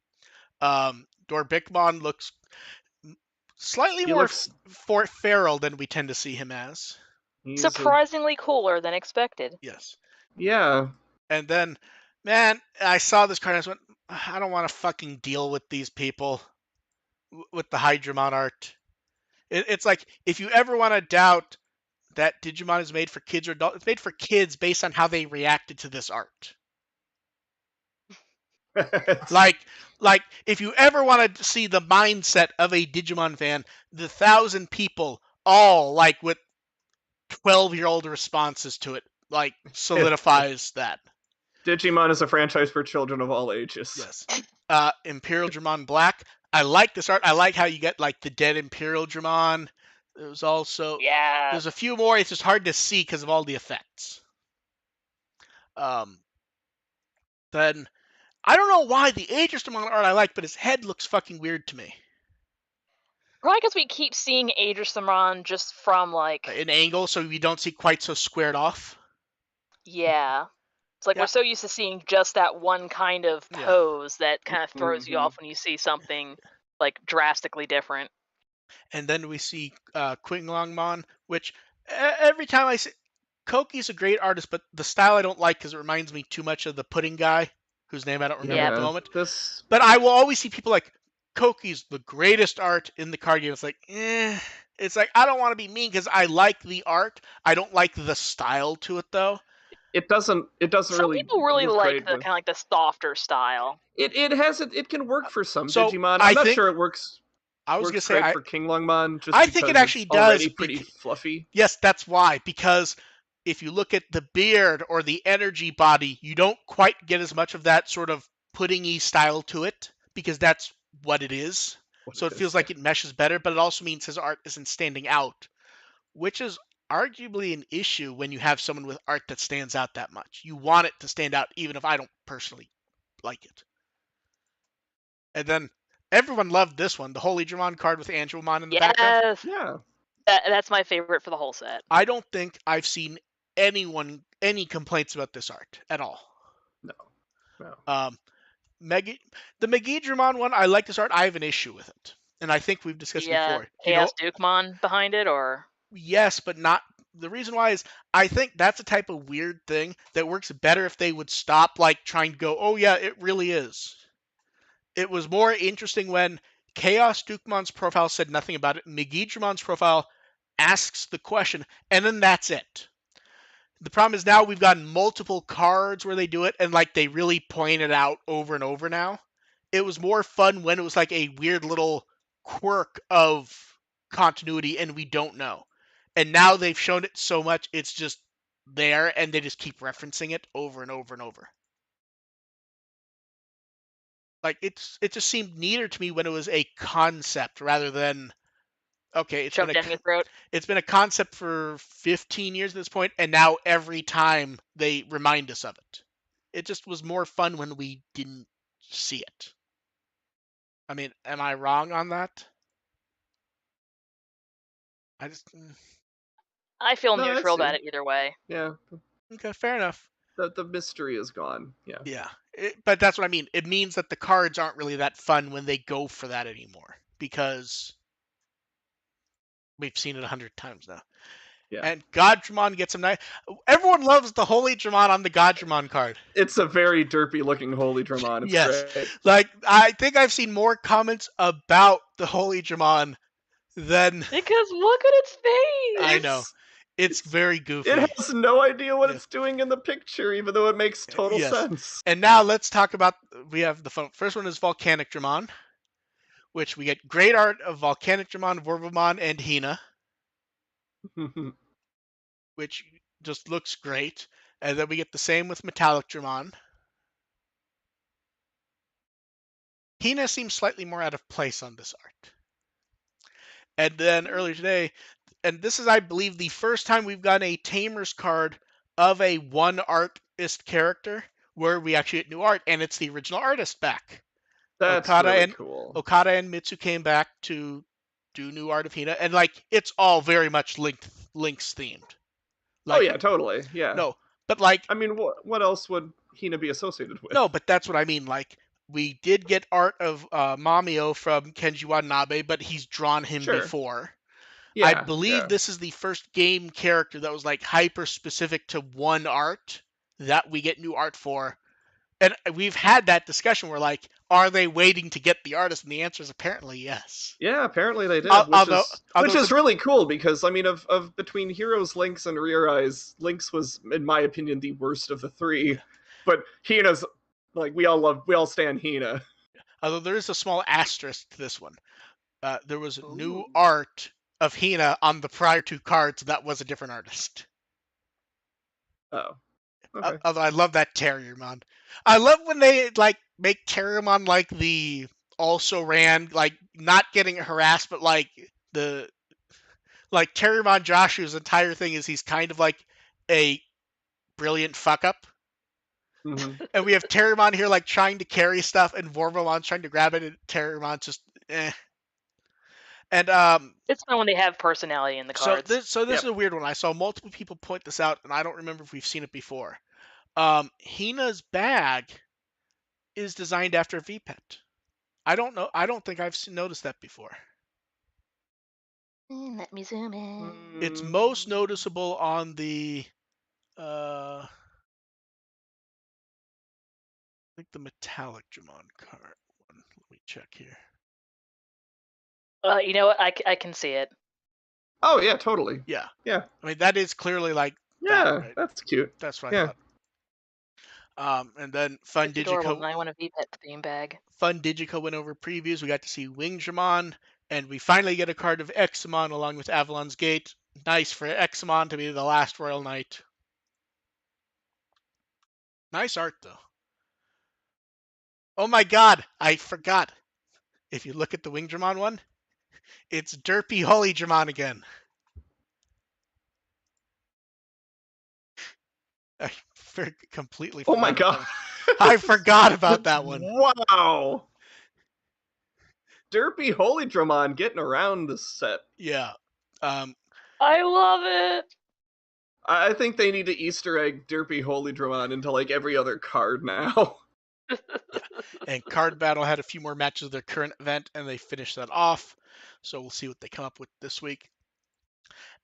Dorbikmon looks slightly more feral than we tend to see him as. Surprisingly cooler than expected. Yes. Yeah. And then, man, I saw this card and I went, I don't want to fucking deal with these people with the Hydramon art. It's like, if you ever want to doubt that Digimon is made for kids or adults, it's made for kids based on how they reacted to this art. like if you ever want to see the mindset of a Digimon fan, the 1,000 people all like with 12-year-old responses to it, like solidifies that. Digimon is a franchise for children of all ages. Yes. Imperial Dramon Black. I like this art. I like how you get like the dead Imperial Dramon. There's also there's a few more. It's just hard to see because of all the effects. Then I don't know why the Aegis Dramon art I like, but his head looks fucking weird to me. Probably because we keep seeing Aegis-Dramon just from like an angle, so we don't see quite so squared off. Yeah. It's like we're so used to seeing just that one kind of pose that kind of throws you off when you see something like drastically different. And then we see Qinglongmon, which every time I see... Koki's a great artist, but the style I don't like because it reminds me too much of the pudding guy, whose name I don't remember at the moment. But I will always see people like, Koki's the greatest art in the card game. It's like, It's like, I don't want to be mean because I like the art. I don't like the style to it, though. It doesn't some really. People really like the kind of like the softer style. It can work for some Digimon. I'm not sure it works. I was gonna say for Qinglongmon. Just I think it actually does. Already pretty fluffy. Yes, that's why. Because if you look at the beard or the energy body, you don't quite get as much of that sort of puddingy style to it, because that's what it is. So it feels like it meshes better, but it also means his art isn't standing out, which is arguably an issue when you have someone with art that stands out that much. You want it to stand out, even if I don't personally like it. And then everyone loved this one, the Holy Dramon card with Angelmon in the background. Yeah. That's my favorite for the whole set. I don't think I've seen any complaints about this art at all. No. The Megidramon one, I like this art. I have an issue with it, and I think we've discussed before. Chaos Dukemon behind it, or yes, but not. The reason why is I think that's a type of weird thing that works better if they would stop like trying to go, oh yeah, it really is. It was more interesting when Chaos Dukemon's profile said nothing about it. Megidramon's profile asks the question, and then that's it. The problem is now we've gotten multiple cards where they do it, and like they really point it out over and over now. It was more fun when it was like a weird little quirk of continuity and we don't know. And now they've shown it so much, it's just there, and they just keep referencing it over and over and over. Like it just seemed neater to me when it was a concept rather than okay, it's been a concept for 15 years at this point, and now every time they remind us of it. It just was more fun when we didn't see it. I mean, am I wrong on that? I feel neutral about it either way. Yeah. Okay, fair enough. The mystery is gone. Yeah. Yeah, but that's what I mean. It means that the cards aren't really that fun when they go for that anymore, because we've seen it 100 times now. Yeah. And Godramon gets some nice. Everyone loves the Holy Dramon on the Godramon card. It's a very derpy looking Holy Dramon. It's Yes. great. Like, I think I've seen more comments about the Holy Dramon than. Because look at its face. I know. It's very goofy. It has no idea what Yeah. it's doing in the picture, even though it makes total Yes. sense. And now let's talk about. We have the first one is Volcanic Dramon, which we get great art of Volcanic Dramon, Vorvamon, and Hina, which just looks great. And then we get the same with Metallic Dramon. Hina seems slightly more out of place on this art. And then earlier today, and this is, I believe, the first time we've gotten a Tamers card of a one artist character where we actually get new art, and it's the original artist back. That's Okada really and cool. Okada and Mitsu came back to do new art of Hina, and like it's all very much Lynx themed. Like, oh yeah, totally. Yeah. No, but like, I mean, what else would Hina be associated with? no, but that's what I mean. Like, we did get art of Mamio from Kenji Watanabe, but he's drawn him Sure. before. Yeah, I believe yeah. this is the first game character that was like hyper specific to one art that we get new art for. And we've had that discussion where like, are they waiting to get the artist? And the answer is apparently yes. Yeah, apparently they did, Although which is really cool because I mean, of between Heroes, Lynx, and Rear Eyes, Lynx was, in my opinion, the worst of the three. Yeah. But Hina's like we all stand Hina. Although there is a small asterisk to this one. There was Ooh. new art of Hina on the prior two cards that was a different artist. Oh. Okay. Although I love that Terriermon. I love when they like make Terriermon like the also ran, like not getting harassed, but like the like Terriermon Joshua's entire thing is he's kind of like a brilliant fuck up. Mm-hmm. And we have Terriermon here like trying to carry stuff, and Vorvamon's trying to grab it, and Terriermon's just eh. And it's fun when they have personality in the cards. So this is a weird one. I saw multiple people point this out, and I don't remember if we've seen it before. Hina's bag is designed after V-Pet. I don't know. I don't think I've noticed that before. Let me zoom in. It's most noticeable on the I think the Metallic Dramon card one. Let me check here. You know what? I can see it. Oh yeah, totally. Yeah. Yeah. I mean, that is clearly like. Yeah, that, right? that's cute. That's what I thought. And then Fun It's adorable, Digico. and I want a V-Pet theme bag. Fun Digico went over previews. We got to see Wing Dramon, and we finally get a card of Examon along with Avalon's Gate. Nice for Examon to be the last Royal Knight. Nice art, though. Oh my god, I forgot. If you look at the Wing Dramon one, it's Derpy Holy Dramon again. I completely forgot. Oh my god. I forgot about that one. Wow. Derpy Holy Dramon getting around the set. Yeah. I love it. I think they need to Easter egg Derpy Holy Dramon into like every other card now. And Card Battle had a few more matches of their current event, and they finished that off. So we'll see what they come up with this week.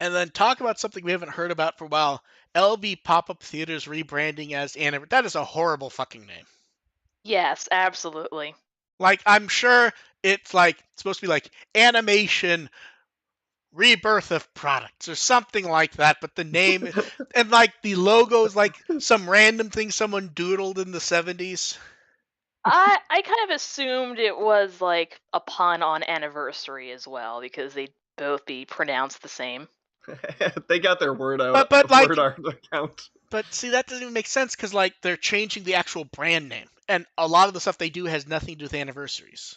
And then talk about something we haven't heard about for a while. LB Pop-Up Theater's rebranding as Anime. That is a horrible fucking name. Yes, absolutely. Like, I'm sure it's like supposed to be like Animation Rebirth of Products or something like that, but the name and like the logo is like some random thing someone doodled in the 70s. I kind of assumed it was like a pun on anniversary as well, because they'd both be pronounced the same. They got their word out. But like, word art account. But see, that doesn't even make sense because like they're changing the actual brand name, and a lot of the stuff they do has nothing to do with anniversaries.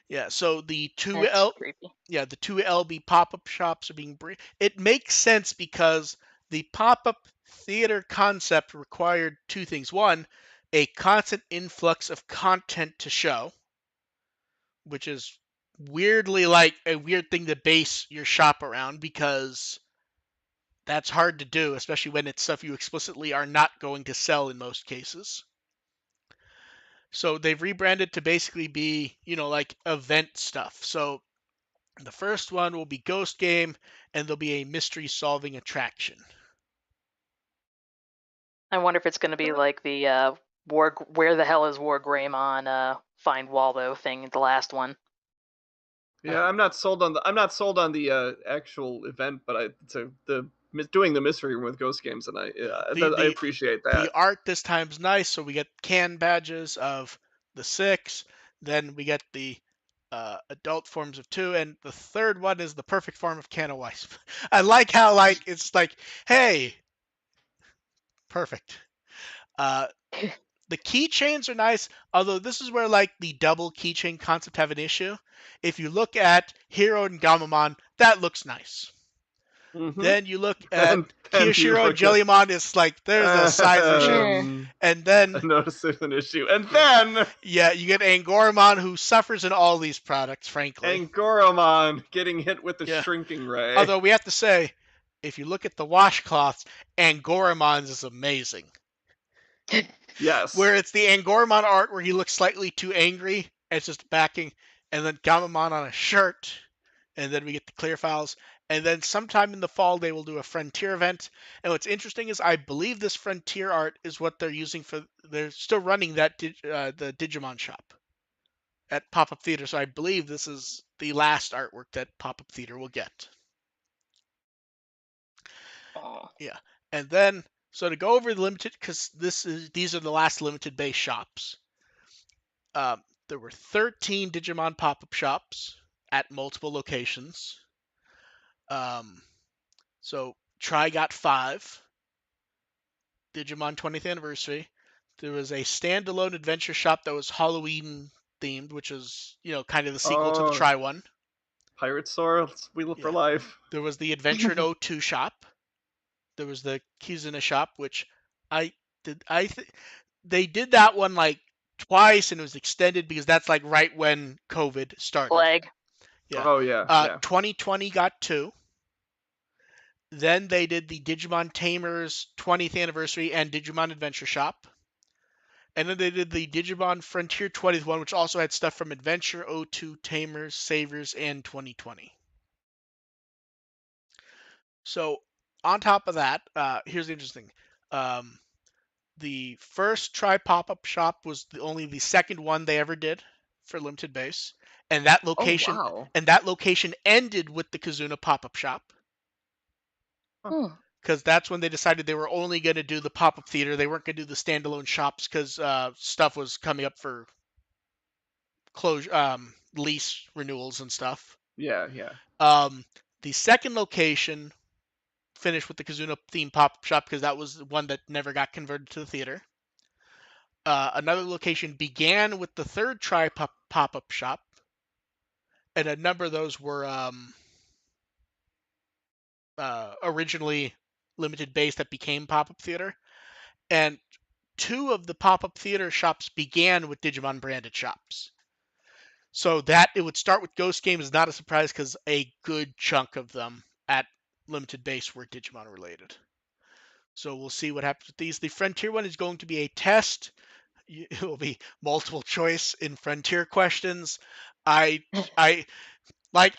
Yeah, so the two the two LB pop-up shops are being it makes sense because the pop-up theater concept required two things. One, a constant influx of content to show, which is weirdly like a weird thing to base your shop around because that's hard to do, especially when it's stuff you explicitly are not going to sell in most cases. So they've rebranded to basically be, like event stuff. So The first one will be Ghost Game, and there'll be a mystery solving attraction. I wonder if it's going to be like the where the hell is War Greymon Find Waldo thing, the last one. Yeah, I'm not sold on the actual event, but doing the mystery room with Ghost Games, and I appreciate that. The art this time's nice, so we get can badges of the 6, then we get the adult forms of 2, and the third one is the perfect form of can of Wisp. I like how it's like, hey, perfect. The keychains are nice, although this is where the double keychain concept have an issue. If you look at Hero and Gamamon, that looks nice. Mm-hmm. Then you look at Kiyoshiro and Jellymon, it's like there's a size issue. And then I noticed there's an issue. And then yeah, you get Angoramon, who suffers in all these products, frankly. Angoramon getting hit with the shrinking ray. Although we have to say, if you look at the washcloths, Angoramon's is amazing. Yes. Where it's the Angoramon art where he looks slightly too angry, and it's just backing, and then Gamamon on a shirt, and then we get the clear files. And then sometime in the fall, they will do a Frontier event. And what's interesting is I believe this Frontier art is what they're using for. They're still running that the Digimon shop at Pop-Up Theater. So I believe this is the last artwork that Pop-Up Theater will get. Oh. Yeah, and then so to go over the limited, because these are the last limited base shops. There were 13 Digimon pop-up shops at multiple locations. So Tri got 5. Digimon 20th anniversary. There was a standalone adventure shop that was Halloween themed, which is kind of the sequel to the Tri one. Pirate Sword, Wheel for Life. There was the Adventure in 02 shop. There was the Kizuna shop, which they did that one twice, and it was extended because that's right when COVID started. Plague. Yeah. Oh yeah. 2020 got 2. Then they did the Digimon Tamers 20th anniversary and Digimon Adventure Shop. And then they did the Digimon Frontier 20th one, which also had stuff from Adventure, 02, Tamers, Savers, and 2020. So on top of that, here's the interesting. The first Tri pop-up shop was only the second one they ever did for limited base, and that location ended with the Kizuna pop-up shop. Because that's when they decided they were only going to do the pop-up theater. They weren't going to do the standalone shops because stuff was coming up for closure, lease renewals and stuff. Yeah. The second location finished with the Kizuna theme pop-up shop because that was the one that never got converted to the theater. Another location began with the third Tri pop-up shop, and a number of those were originally limited base that became pop-up theater, and 2 of the pop-up theater shops began with Digimon branded shops. So that it would start with Ghost Game is not a surprise because a good chunk of them at limited base were Digimon related. So we'll see what happens with these. The Frontier one is going to be a test. It will be multiple choice in Frontier questions. I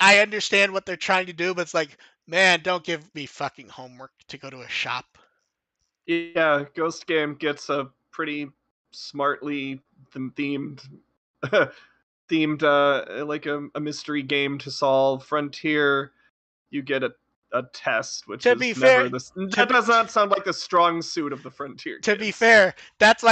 understand what they're trying to do, but it's like, man, don't give me fucking homework to go to a shop. Yeah, Ghost Game gets a pretty smartly themed like a mystery game to solve. Frontier, you get a test, which to be fair, that does not sound like the strong suit of the Frontier to kids. Be fair, that's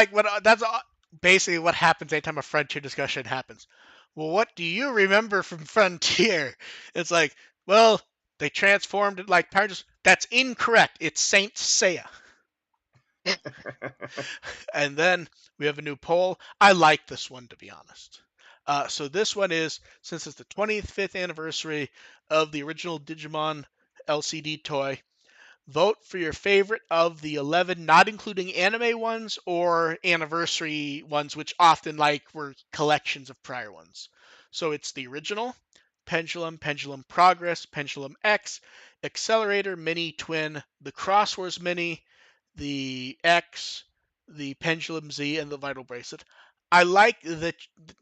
basically what happens anytime a Frontier discussion happens. Well, what do you remember from Frontier? It's like, well, they transformed it like Power Rangers. That's incorrect. It's Saint Seiya. And then we have a new poll. I like this one, to be honest. So this one is, since it's the 25th anniversary of the original Digimon LCD toy, vote for your favorite of the 11, not including anime ones or anniversary ones, which often were collections of prior ones. So it's the original, Pendulum, Pendulum Progress, Pendulum X, Accelerator, Mini, Twin, the Cross Wars Mini, the X, the Pendulum Z, and the Vital Bracelet. I like that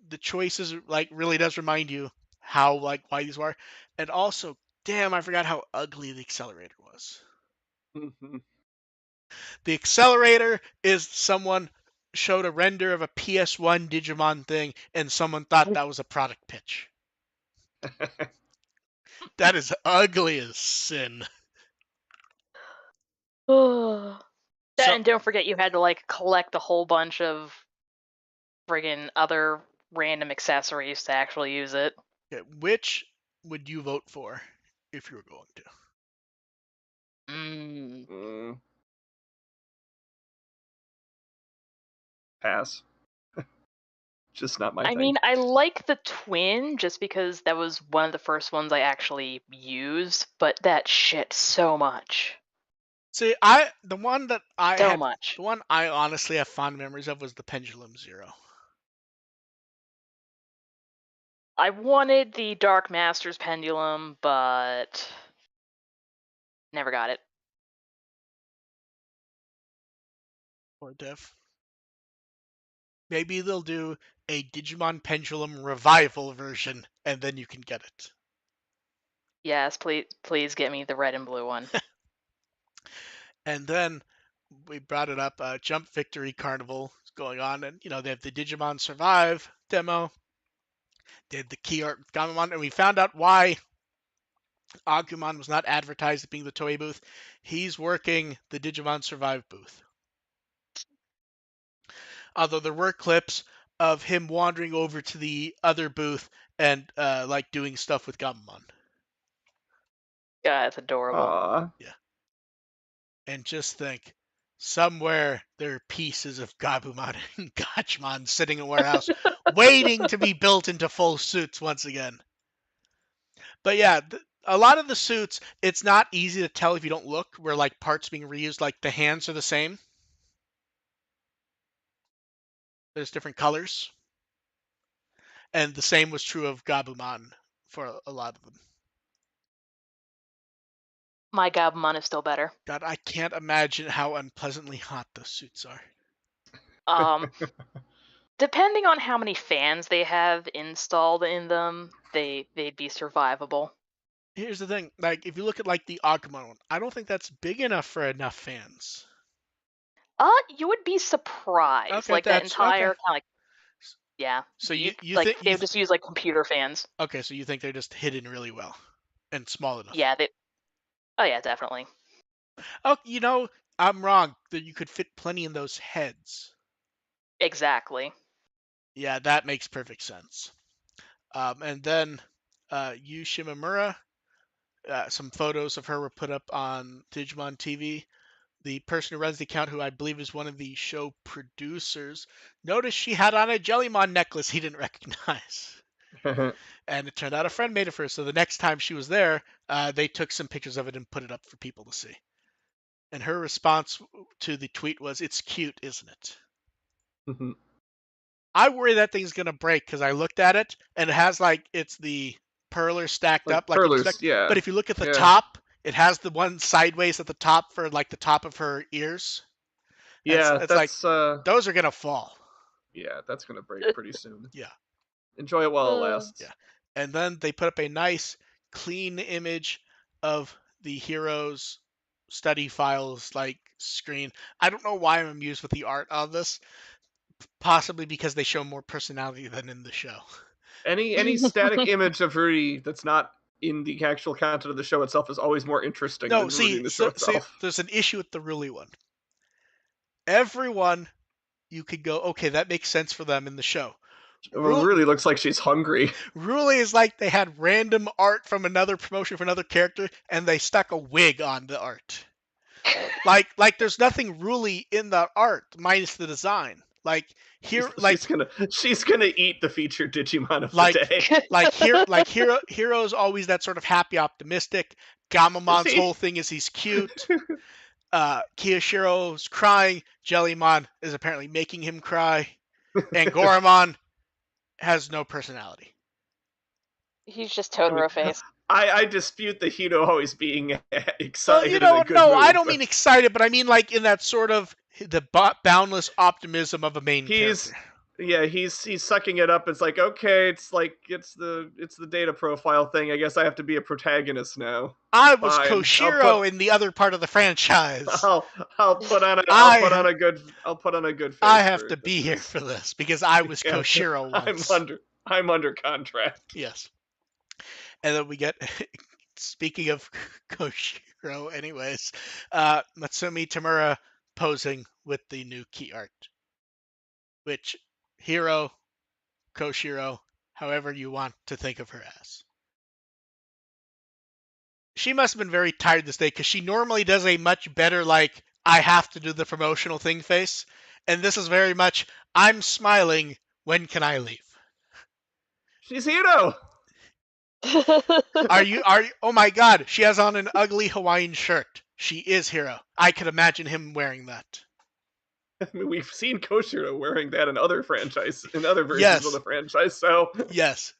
the choices really does remind you how why these were, and also, damn, I forgot how ugly the accelerator was. Mm-hmm. The accelerator is someone showed a render of a PS1 Digimon thing, and someone thought that was a product pitch. That is ugly as sin. So, and don't forget, you had to collect a whole bunch of friggin' other random accessories to actually use it. Okay, which would you vote for if you were going to? Pass. Just not my thing. I mean, I like the twin just because that was one of the first ones I actually used, but that shit so much. See, the one I honestly have fond memories of was the Pendulum Zero. I wanted the Dark Master's Pendulum, but never got it. Or Dev. Maybe they'll do a Digimon Pendulum revival version, and then you can get it. Yes, please get me the red and blue one. And then we brought it up. Jump Victory Carnival is going on, and they have the Digimon Survive demo. They had the key art with Gamamon, and we found out why Agumon was not advertised as being the Toei booth. He's working the Digimon Survive booth. Although there were clips of him wandering over to the other booth and doing stuff with Gamamon. Yeah, it's adorable. Aww. Yeah. And just think, somewhere there are pieces of Gabumon and Gachmon sitting in a warehouse waiting to be built into full suits once again. But yeah, a lot of the suits, it's not easy to tell if you don't look where parts being reused, the hands are the same. There's different colors. And the same was true of Gabumon for a lot of them. My Gabumon is still better. God, I can't imagine how unpleasantly hot those suits are. Depending on how many fans they have installed in them, they'd be survivable. Here's the thing, if you look at the Agumon one, I don't think that's big enough for enough fans. You would be surprised. Okay, that entire kind of yeah. So you think they would just use computer fans. Okay, so you think they're just hidden really well and small enough. Yeah, oh yeah, definitely. Oh, I'm wrong. That you could fit plenty in those heads. Exactly. Yeah, that makes perfect sense. And then Yu Shimamura, some photos of her were put up on Digimon TV. The person who runs the account, who I believe is one of the show producers, noticed she had on a Jellymon necklace he didn't recognize. And it turned out a friend made it for her. So the next time she was there, they took some pictures of it and put it up for people to see. And her response to the tweet was, "It's cute, isn't it?" Mm-hmm. I worry that thing's gonna break because I looked at it and it has it's the perler stacked up perlers, yeah. But if you look at the top, it has the one sideways at the top for the top of her ears. Yeah, that's those are gonna fall. Yeah, that's gonna break pretty soon. Yeah. Enjoy it while it lasts. Yeah. And then they put up a nice, clean image of the heroes' study files screen. I don't know why I'm amused with the art of this. Possibly because they show more personality than in the show. Any static image of Ruli that's not in the actual content of the show itself is always more interesting than reading the show itself. There's an issue with the Ruli one. Everyone, you could go, okay, that makes sense for them in the show. Ruli looks like she's hungry. Ruli is they had random art from another promotion for another character, and they stuck a wig on the art. There's nothing Ruli in the art minus the design. She's gonna eat the featured Digimon of the day. Hero's always that sort of happy, optimistic. Gamamon's whole thing is he's cute. Kiyoshiro's crying. Jellymon is apparently making him cry. And Goramon has no personality. He's just Totoro face. I dispute the Hito always being excited. Well, I don't mean excited, but I mean in that sort of the boundless optimism of a main character. Yeah, he's sucking it up. It's like, okay, it's the data profile thing. I guess I have to be a protagonist now. I was Fine. Koshiro in the other part of the franchise. I'll put on a good face. I have to be here for this because I was Koshiro once. I'm under contract. Yes. And then we get, speaking of Koshiro, anyways, Matsumi Tamura posing with the new key art, which Hiro, Koshiro, however you want to think of her as. She must have been very tired this day because she normally does a much better, like, I have to do the promotional thing face. And this is very much, I'm smiling, when can I leave? She's Hiro! Are you, oh my god, she has on an ugly Hawaiian shirt. She is Hiro. I could imagine him wearing that. I mean, we've seen Koshiro wearing that in other versions of the franchise, so... Yes.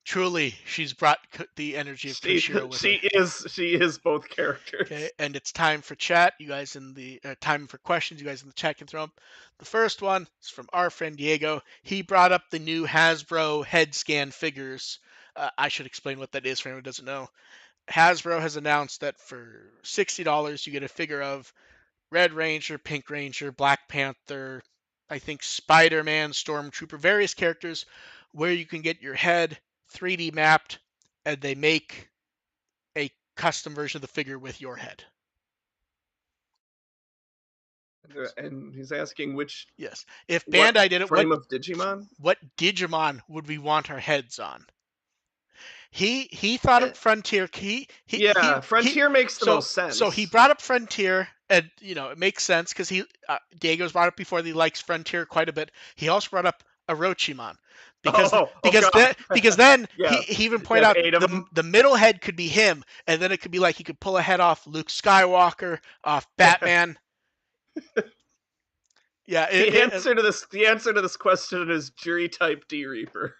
Truly, she's brought the energy of Koshiro with her. She is both characters. Okay, and it's time for chat. You guys in the time for questions. You guys in the chat can throw them. The first one is from our friend Diego. He brought up the new Hasbro head scan figures. I should explain what that is for anyone who doesn't know. Hasbro has announced that for $60 you get a figure of Red Ranger, Pink Ranger, Black Panther, I think Spider-Man, Stormtrooper, various characters where you can get your head 3D mapped and they make a custom version of the figure with your head. And he's asking which... Yes. If Bandai did it, frame of Digimon? What Digimon would we want our heads on? He thought up Frontier. Frontier makes the most sense. So he brought up Frontier, and it makes sense because Diego's brought up before that he likes Frontier quite a bit. He also brought up Orochimaru because then he even pointed out the middle head could be him, and then it could be like he could pull a head off Luke Skywalker, off Batman. Yeah. The answer to this question is Jury type D Reaper.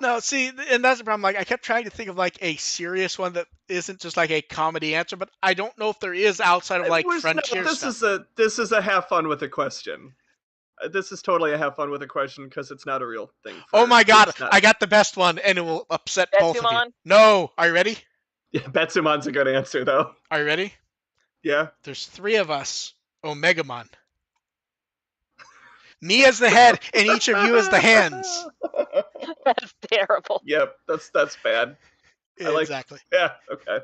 No, see, and that's the problem. Like, I kept trying to think of like a serious one that isn't just like a comedy answer, but I don't know if there is outside of like Frontier stuff. This is a have fun with a question. This is totally a have fun with a question because it's not a real thing. Oh my god, I got the best one, and it will upset both of you. No, are you ready? Yeah, Betsumon's a good answer though. Are you ready? Yeah. There's 3 of us. Omegamon. Me as the head, and each of you as the hands. That's terrible. Yep, that's bad. Exactly. Yeah, okay.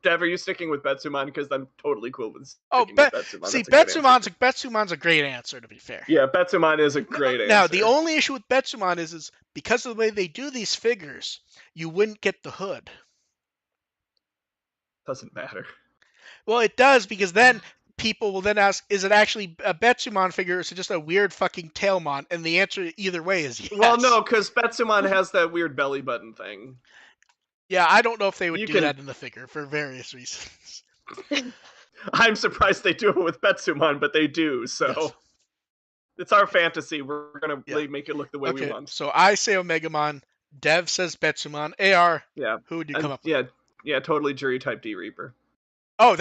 Dev, are you sticking with Betsumon? Because I'm totally cool with sticking with Betsumon. See, Betsumon's a great answer, to be fair. Yeah, Betsumon is a great answer. Now, the only issue with Betsumon is because of the way they do these figures, you wouldn't get the hood. Doesn't matter. Well, it does, because then people will then ask, is it actually a Betsumon figure, or is it just a weird fucking Tailmon? And the answer either way is yes. Well, no, because Betsumon has that weird belly button thing. Yeah, I don't know if they would do that in the figure for various reasons. I'm surprised they do it with Betsumon, but they do, so... Yes. It's our fantasy. We're going to make it look the way we want. So I say Omegamon, Dev says Betsumon, AR, who would you come up with? Yeah, totally Jury type D Reaper. Oh,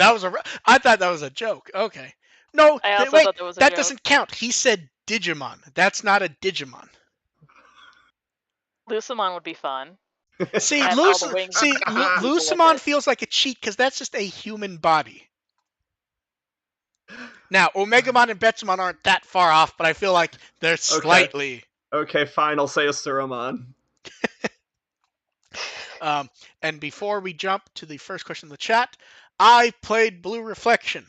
I thought that was a joke. Okay. No, I also thought that was a joke. Doesn't count. He said Digimon. That's not a Digimon. Lucimon would be fun. See, Lucimon feels like a cheat because that's just a human body. Now, Omegamon and Betsumon aren't that far off, but I feel like they're slightly. Okay, fine. I'll say a Suromon. And before we jump to the first question in the chat, I played Blue Reflection.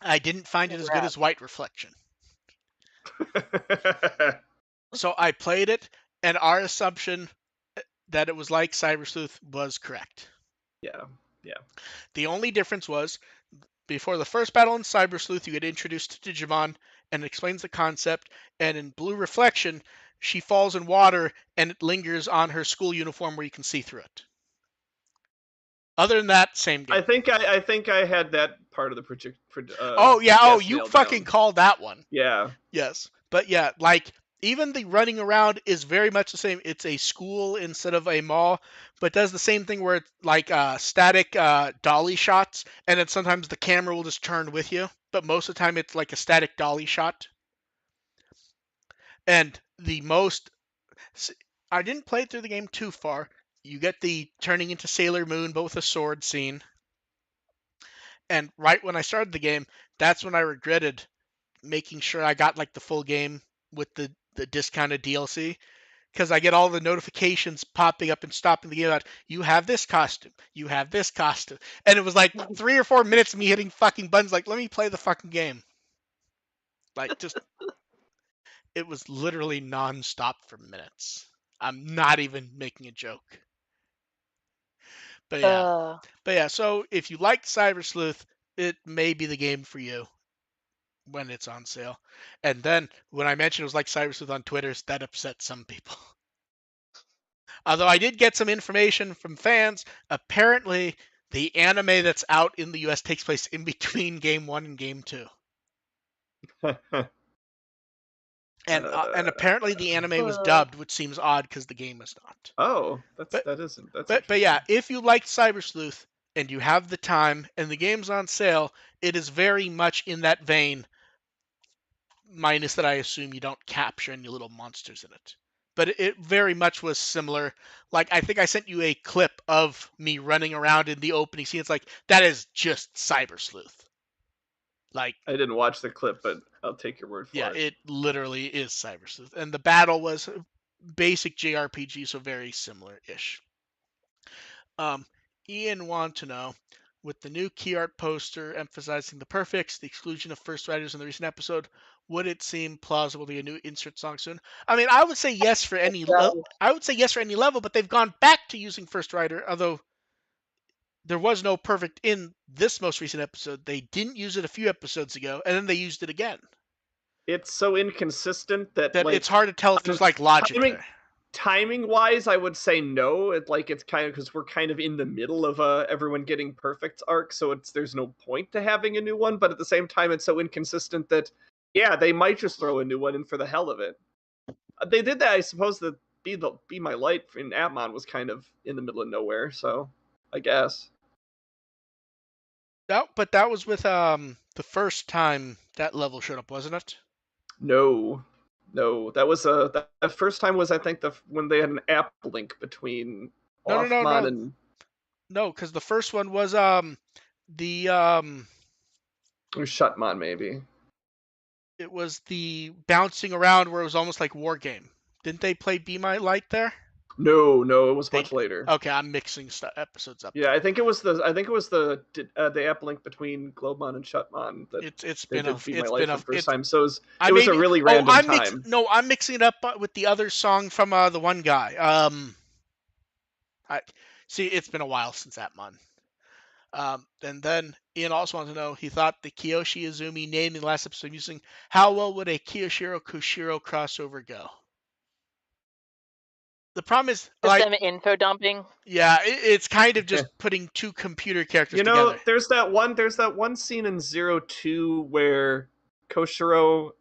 I didn't find it as good as White Reflection. So I played it, and our assumption that it was like Cyber Sleuth was correct. Yeah. The only difference was, before the first battle in Cyber Sleuth, you get introduced to Digimon, and it explains the concept, and in Blue Reflection, she falls in water, and it lingers on her school uniform where you can see through it. Other than that, same game. I think I had that part of the project. You fucking called that one. Yeah. Yes, but yeah, like Even the running around is very much the same. It's a school instead of a mall, but does the same thing where it's like static dolly shots, and then sometimes the camera will just turn with you. But most of the time, it's like a static dolly shot. And I didn't play through the game too far. You get the turning into Sailor Moon, but with a sword scene. And right when I started the game, that's when I regretted making sure I got like the full game with the discounted DLC, because I get all the notifications popping up and stopping the game about you have this costume, you have this costume, and it was like 3 or 4 minutes of me hitting fucking buttons like let me play the fucking game. Like just it was literally non-stop for minutes. I'm not even making a joke. But yeah. Uh, But yeah, so if you like Cyber Sleuth, it may be the game for you when it's on sale. And then when I mentioned it was like Cyber Sleuth on Twitter, that upset some people. Although I did get some information from fans, apparently the anime that's out in the US takes place in between Game 1 and Game 2. And apparently the anime was dubbed, which seems odd because the game was not. Oh, that's But interesting. yeah, if you like Cyber Sleuth and you have the time and the game's on sale, it is very much in that vein, minus that I assume you don't capture any little monsters in it. But it very much was similar. Like, I think I sent you a clip of me running around in the opening scene. It's like, that is just Cyber Sleuth. Like, I didn't watch the clip, but I'll take your word for yeah, it. it literally is Cyber Sleuth. And the battle was basic JRPG, so very similar-ish. Ian wanted to know, with the new key art poster emphasizing the perfects, the exclusion of first writers in the recent episode, would it seem plausible to get a new insert song soon? I mean, I would say yes for any I would say yes for any level, but they've gone back to using first writer, although there was no perfect in this most recent episode. They didn't use it a few episodes ago, and then they used it again. It's so inconsistent that That like it's hard to tell if there's like logic there. Timing wise, I would say no. It's kind of because we're kind of in the middle of everyone getting perfect arc, so there's no point to having a new one. But at the same time, it's so inconsistent that yeah, they might just throw a new one in for the hell of it. They did that, I suppose. That Be My Light in Atmon was kind of in the middle of nowhere, so I guess. No, but that was with the first time that level showed up, wasn't it? No, that was the first time was I think when they had an app link between Offmon and no, because the first one was the it was Shutmon maybe. it was the bouncing around where it was almost like War Game. Didn't they play Be My Light there? No, it was much later. Okay, I'm mixing episodes up. Yeah, I think it was the app link between Globemon and Shutmon that it's been a Be My Light for the first time. So it was a really random time. I'm mixing it up with the other song from the one guy. It's been a while since that month. And then Ian also wanted to know, he thought the Kiyoshi Izumi name in the last episode using, how well would a Kiyoshiro Koshiro crossover go? The problem is just them info dumping. Yeah, it's kind of just putting two computer characters together. There's that one scene in 02 where Koshiro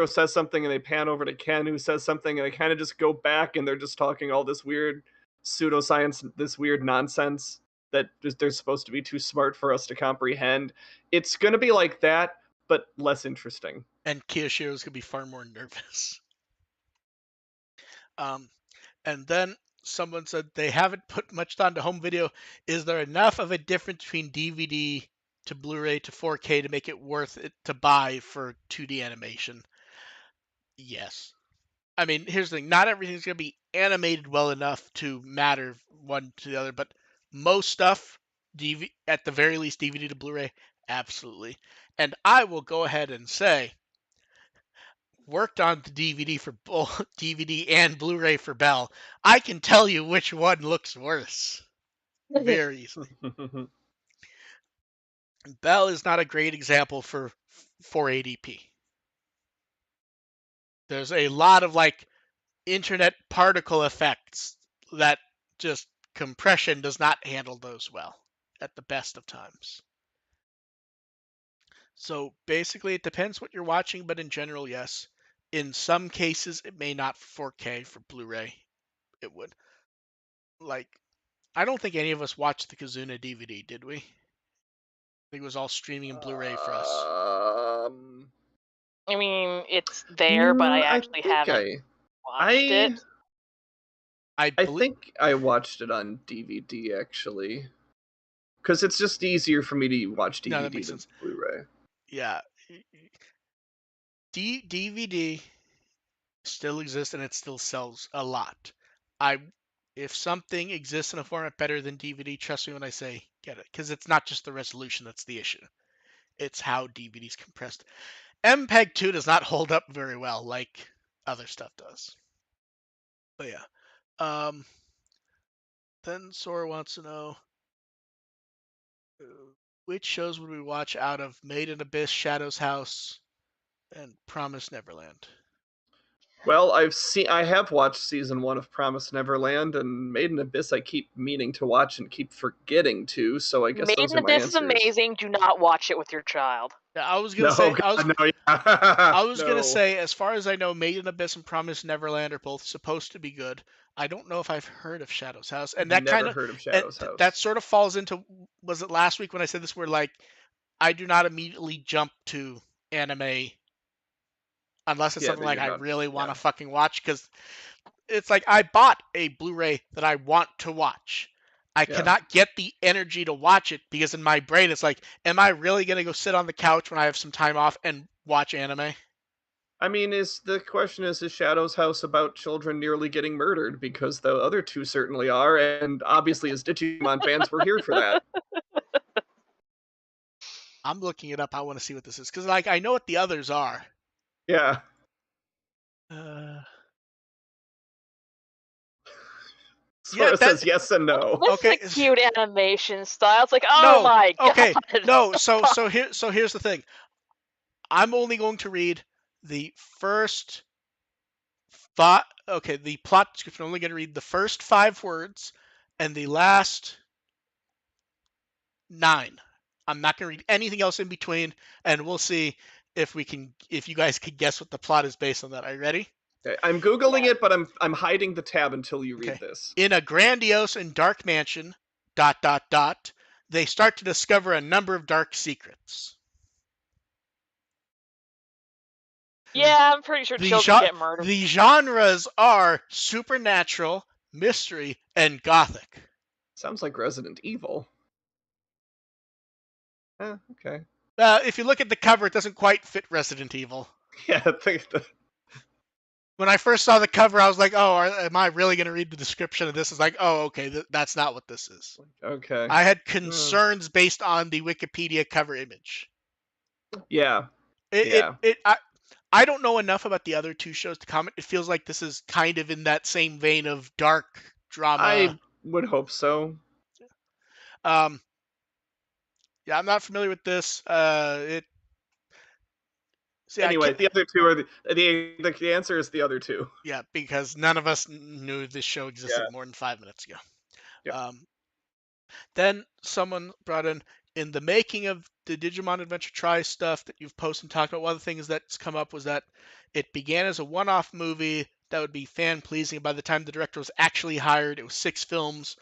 says something and they pan over to Ken who says something and they kind of just go back and they're just talking all this weird pseudoscience, this weird nonsense that they're supposed to be too smart for us to comprehend. It's going to be like that, but less interesting. And Kiyoshiro's going to be far more nervous. And then someone said they haven't put much thought into home video. Is there enough of a difference between DVD to Blu-ray to 4K to make it worth it to buy for 2D animation? Yes. I mean, here's the thing. Not everything's going to be animated well enough to matter one to the other, but most stuff, at the very least, DVD to Blu-ray, absolutely. And I will go ahead and say, worked on the DVD for both DVD and Blu-ray for Bell. I can tell you which one looks worse very easily. Bell is not a great example for 480p. There's a lot of like internet particle effects that just compression does not handle those well at the best of times. So basically it depends what you're watching, but in general, yes. In some cases, it may not 4K for Blu-ray. It would. Like, I don't think any of us watched the Kazuna DVD, did we? I think it was all streaming and Blu-ray for us. I mean, it's there, but I actually haven't watched it. I think I watched it on DVD actually, because it's just easier for me to watch DVD that makes than sense. Blu-ray. Yeah, DVD still exists and it still sells a lot. If something exists in a format better than DVD, trust me when I say get it, because it's not just the resolution that's the issue. It's how DVD's compressed. MPEG 2 does not hold up very well like other stuff does. But yeah. Then Sora wants to know which shows would we watch out of Made in Abyss, Shadow's House, and Promise Neverland. Well, I have watched season 1 of Promise Neverland, and Made in Abyss I keep meaning to watch and keep forgetting to, so I guess Made those in are my Abyss answers. is amazing. Do not watch it with your child. Yeah, I was gonna say. I was gonna say, as far as I know, Made in Abyss and Promise Neverland are both supposed to be good. I don't know if I've heard of Shadow's House, and that never kind of heard of Shadow's House. that sort of falls into. Was it last week when I said this? Where like, I do not immediately jump to anime unless it's something like I really want to fucking watch, because it's like I bought a Blu-ray that I want to watch. I cannot get the energy to watch it because in my brain it's like, am I really gonna go sit on the couch when I have some time off and watch anime? I mean, the question is Shadow's House about children nearly getting murdered? Because the other two certainly are, and obviously as Digimon fans, we're here for that. I'm looking it up. I want to see what this is, because like I know what the others are. Yeah. Sora says yes and no. This is a cute animation style. It's like, oh my god. Okay, no. So here's the thing. I'm only going to read the first five. Okay, the plot description. I'm only going to read the first 5 words and the last 9. I'm not going to read anything else in between, and we'll see if you guys can guess what the plot is based on that. Are you ready? Okay, I'm Googling it, but I'm hiding the tab until you read this. In a grandiose and dark mansion, ... they start to discover a number of dark secrets. Yeah, I'm pretty sure children get murdered. The genres are supernatural, mystery, and gothic. Sounds like Resident Evil. Okay. If you look at the cover, it doesn't quite fit Resident Evil. Yeah, I think when I first saw the cover, I was like, oh, am I really going to read the description of this? It's like, oh, okay, that's not what this is. Okay. I had concerns based on the Wikipedia cover image. Yeah. I don't know enough about the other 2 shows to comment. It feels like this is kind of in that same vein of dark drama. I would hope so. Yeah, I'm not familiar with this. Anyway, the other 2 are the answer is the other 2. Yeah, because none of us knew this show existed more than 5 minutes ago. Yep. Then someone brought in the making of the Digimon Adventure Try stuff that you've posted and talked about. One of the things that's come up was that it began as a one-off movie that would be fan-pleasing. By the time the director was actually hired, it was 6 films,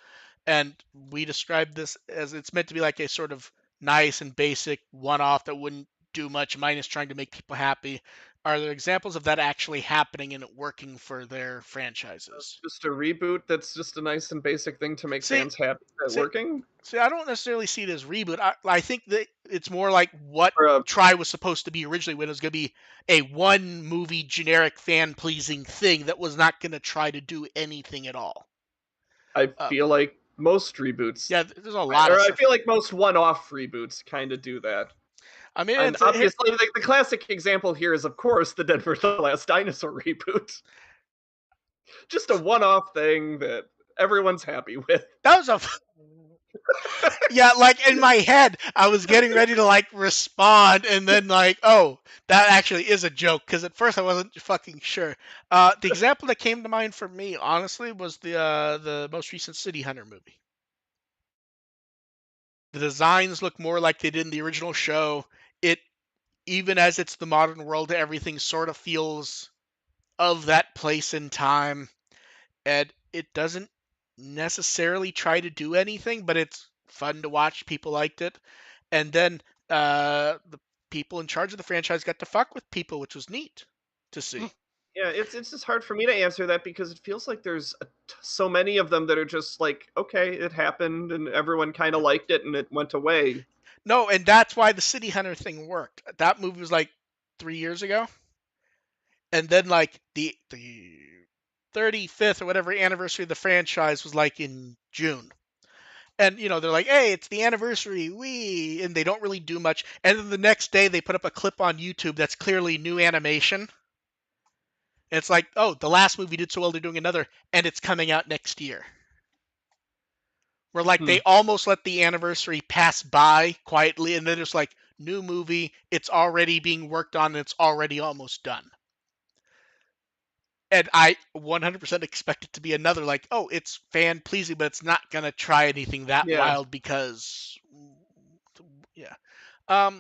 and we described this as it's meant to be like a sort of nice and basic one-off that wouldn't do much, minus trying to make people happy. Are there examples of that actually happening and it working for their franchises? Just a reboot that's just a nice and basic thing to make fans happy. Is that working? See, I don't necessarily see it as reboot. I think that it's more like what Try was supposed to be originally, when it was going to be a one-movie generic fan-pleasing thing that was not going to try to do anything at all. I feel like most reboots. Yeah, there's a lot of stuff. I feel like most one-off reboots kind of do that. I mean, and obviously, like the classic example here is, of course, the Denver the Last Dinosaur reboot. Just a one-off thing that everyone's happy with. That was a yeah, like in my head, I was getting ready to like respond, and then like, oh, that actually is a joke, because at first I wasn't fucking sure. The example that came to mind for me, honestly, was the most recent City Hunter movie. The designs look more like they did in the original show. Even as it's the modern world, everything sort of feels of that place in time, and it doesn't necessarily try to do anything, but it's fun to watch. People liked it, and then the people in charge of the franchise got to fuck with people, which was neat to see. Yeah, it's just hard for me to answer that because it feels like there's so many of them that are just like, okay, it happened and everyone kind of liked it and it went away. No, and that's why the City Hunter thing worked. That movie was like 3 years ago, and then like the 35th or whatever anniversary of the franchise was like in June. And they're like, "Hey, it's the anniversary, and they don't really do much. And then the next day they put up a clip on YouTube that's clearly new animation. And it's like, "Oh, the last movie did so well, they're doing another, and it's coming out next year." Where like they almost let the anniversary pass by quietly, and then it's like, new movie, it's already being worked on, and it's already almost done. And I 100% expect it to be another, like, oh, it's fan pleasing, but it's not gonna try anything that wild because, yeah.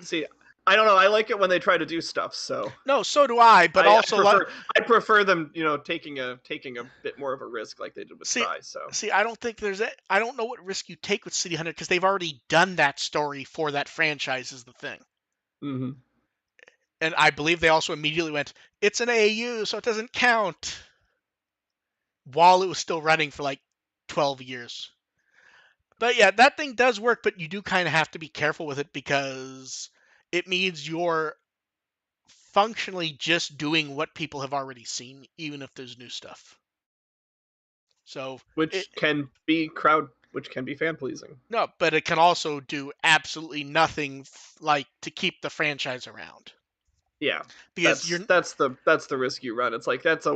See, I don't know. I like it when they try to do stuff. So no, so do I. But I prefer them, taking a bit more of a risk, like they did with Try. So I don't think I don't know what risk you take with City Hunter because they've already done that story for that franchise. Is the thing. Mm-hmm. And I believe they also immediately went, it's an AU, so it doesn't count. While it was still running for like 12 years. But yeah, that thing does work, but you do kind of have to be careful with it because it means you're functionally just doing what people have already seen, even if there's new stuff. So which can be fan pleasing. No, but it can also do absolutely nothing like to keep the franchise around. Yeah, because that's the risk you run. It's like that's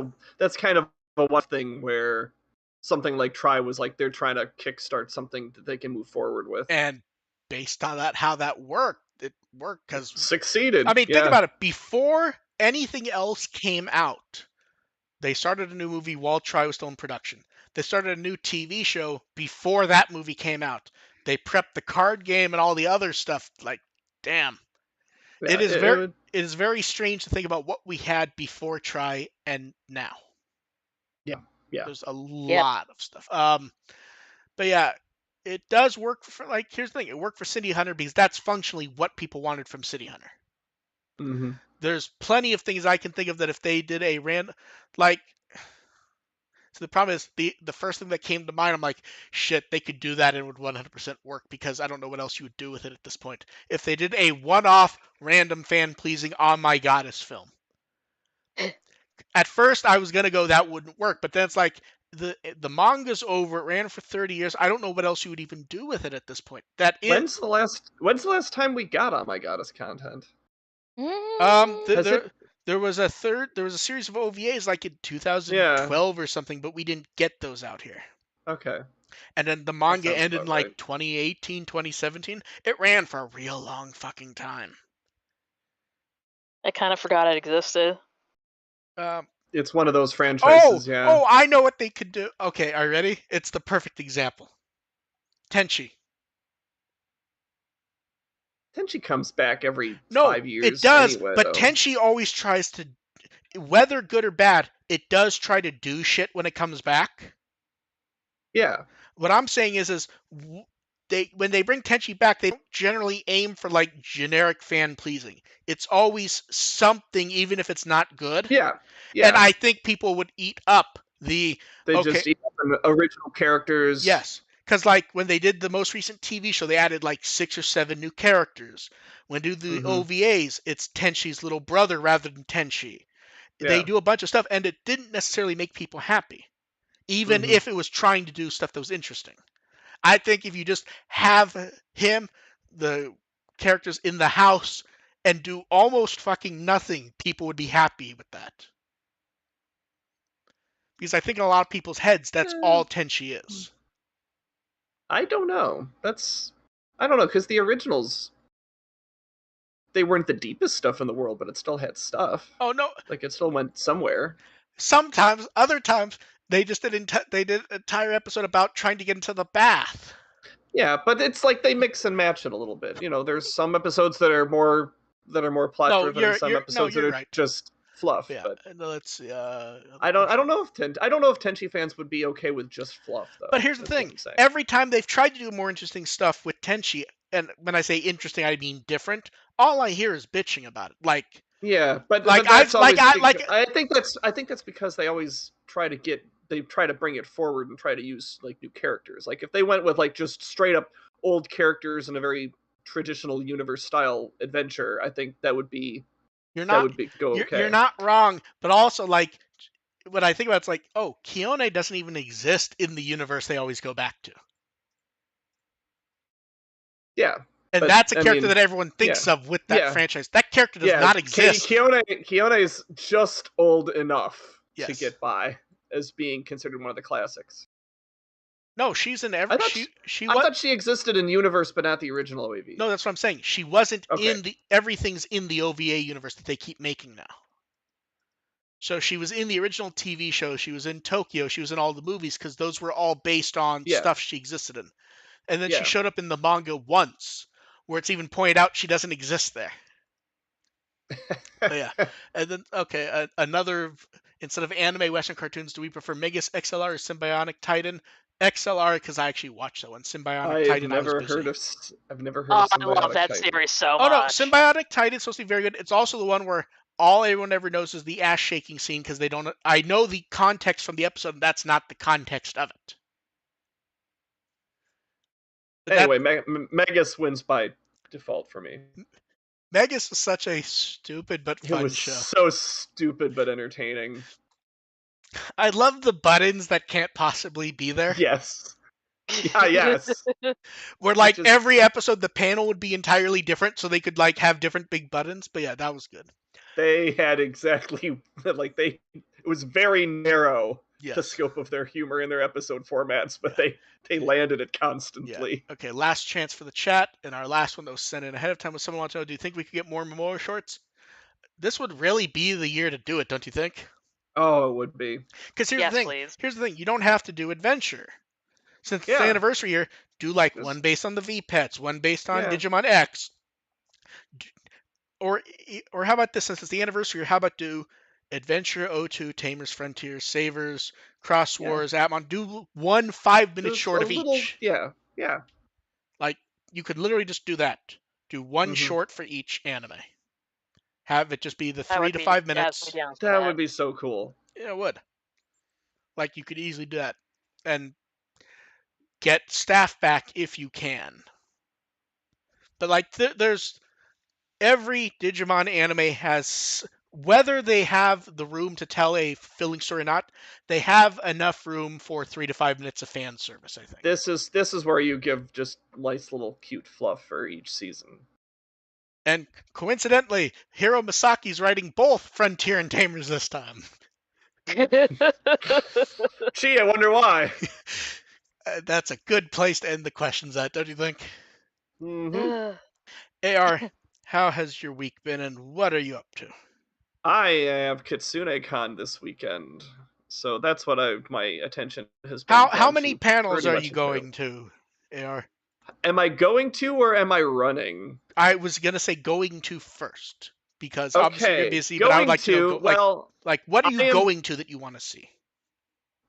kind of a one thing where something like Try was like they're trying to kickstart something that they can move forward with. And based on that, how that worked, it worked because succeeded. I mean, think about it. Before anything else came out, they started a new movie while Try was still in production. They started a new TV show before that movie came out. They prepped the card game and all the other stuff. Like, damn. Yeah, it is very strange to think about what we had before Try and now. Yeah. There's a lot of stuff. But yeah, it does work for, like, here's the thing. It worked for City Hunter because that's functionally what people wanted from City Hunter. Mm-hmm. There's plenty of things I can think of that if they did a random, like, so the problem is the first thing that came to mind, I'm like, shit, they could do that and it would 100% work because I don't know what else you would do with it at this point. If they did a one-off random fan-pleasing On My Goddess film. At first, I was going to go that wouldn't work, but then it's like, the manga's over. It ran for 30 years. I don't know what else you would even do with it at this point. When's the last time we got On My Goddess content? There was a series of OVAs like in 2012 or something, but we didn't get those out here. Okay. And then the manga ended in like 2018, 2017. It ran for a real long fucking time. I kind of forgot it existed. It's one of those franchises, Oh, I know what they could do. Okay, are you ready? It's the perfect example. Tenchi. Tenchi comes back every 5 years. It does, anyway, but Tenchi always tries to, whether good or bad, it does try to do shit when it comes back. Yeah. What I'm saying is when they bring Tenchi back, they don't generally aim for like generic fan pleasing. It's always something, even if it's not good. Yeah. And I think people would eat up They just eat up the original characters. Yes. Because, like, when they did the most recent TV show, they added, like, 6 or 7 new characters. When they do the OVAs, it's Tenchi's little brother rather than Tenchi. Yeah. They do a bunch of stuff, and it didn't necessarily make people happy, even if it was trying to do stuff that was interesting. I think if you just have the characters in the house, and do almost fucking nothing, people would be happy with that. Because I think in a lot of people's heads, that's all Tenchi is. I don't know. I don't know, because the originals, they weren't the deepest stuff in the world, but it still had stuff. Oh, no. Like, it still went somewhere. Sometimes, other times, they just did an entire episode about trying to get into the bath. Yeah, but it's like they mix and match it a little bit. There's some episodes that are more plot driven, and some episodes that are just fluff. Yeah, But let's see. I don't know if Tenchi fans would be okay with just fluff though. But here's the That's what thing: I'm saying. every time they've tried to do more interesting stuff with Tenchi, and when I say interesting, I mean different. All I hear is bitching about it. Yeah, but I've that's always like I think that's because they always try to bring it forward and try to use like new characters. Like if they went with like just straight up old characters in a very traditional universe style adventure, I think that would go okay. you're not wrong, but also like when I think about it's like, oh, Kione doesn't even exist in the universe they always go back to. Yeah. And But, that's a I character mean, that everyone thinks yeah. of with that Yeah. franchise. That character does not exist. Kione is just old enough to Yes. get by as being considered one of the classics. No, she's in every. I thought she existed in the universe, but not the original OAV. No, that's what I'm saying. She wasn't Okay. in the. Everything's in the OVA universe that they keep making now. So she was in the original TV show. She was in Tokyo. She was in all the movies because those were all based on Yeah. stuff she existed in. And then Yeah. she showed up in the manga once, where it's even pointed out she doesn't exist there. But yeah, and then okay, another instead of anime Western cartoons, do we prefer Megas XLR or Symbiotic Titan? XLR because I actually watched that one. Symbiotic Titan, I was busy. I've never heard of Symbiotic I love that Titan. series so Oh no, much. Symbiotic Titan's supposed to be very good. It's also the one where all everyone ever knows is the ass shaking scene because they don't. I know the context from the episode, and that's not the context of it. But anyway, Megas wins by default for me. Megas is such a stupid but fun It was show. so stupid but entertaining. I love the buttons that can't possibly be there. Yes. Yeah, yes. Where like every episode the panel would be entirely different so they could like have different big buttons. But yeah, that was good. They had exactly like it was very narrow, yes, the scope of their humor in their episode formats, but they landed it constantly. Yeah. Okay, last chance for the chat, and our last one that was sent in ahead of time was someone wants to know, do you think we could get more Momoa shorts? This would really be the year to do it, don't you think? Oh, it would be. Because here's the thing. Please. Here's the thing. You don't have to do adventure. Since it's the anniversary year, do like one based on the V-Pets, one based on Digimon X. Or how about this? Since it's the anniversary year, how about do Adventure, O2, Tamers, Frontiers, Savers, Cross Wars, Atmon. Do 1 5-minute short of each. Yeah. Like, you could literally just do that. Do one short for each anime. Have it just be the 3 to 5 minutes. That would be so cool. Yeah, it would. Like, you could easily do that. And get staff back if you can. But, like, there's... Every Digimon anime has... Whether they have the room to tell a fulfilling story or not, they have enough room for 3 to 5 minutes of fan service, I think. This is where you give just nice little cute fluff for each season. And coincidentally, Hiro Masaki's writing both Frontier and Tamers this time. Gee, I wonder why. That's a good place to end the questions at, don't you think? Mm-hmm. AR, how has your week been and what are you up to? I have Kitsune-con this weekend, so that's what my attention has been. How many panels are you going to, AR? Am I going to or am I running? I was going to say going to first, because obviously you're busy, but I would like to know, what are you going to that you want to see?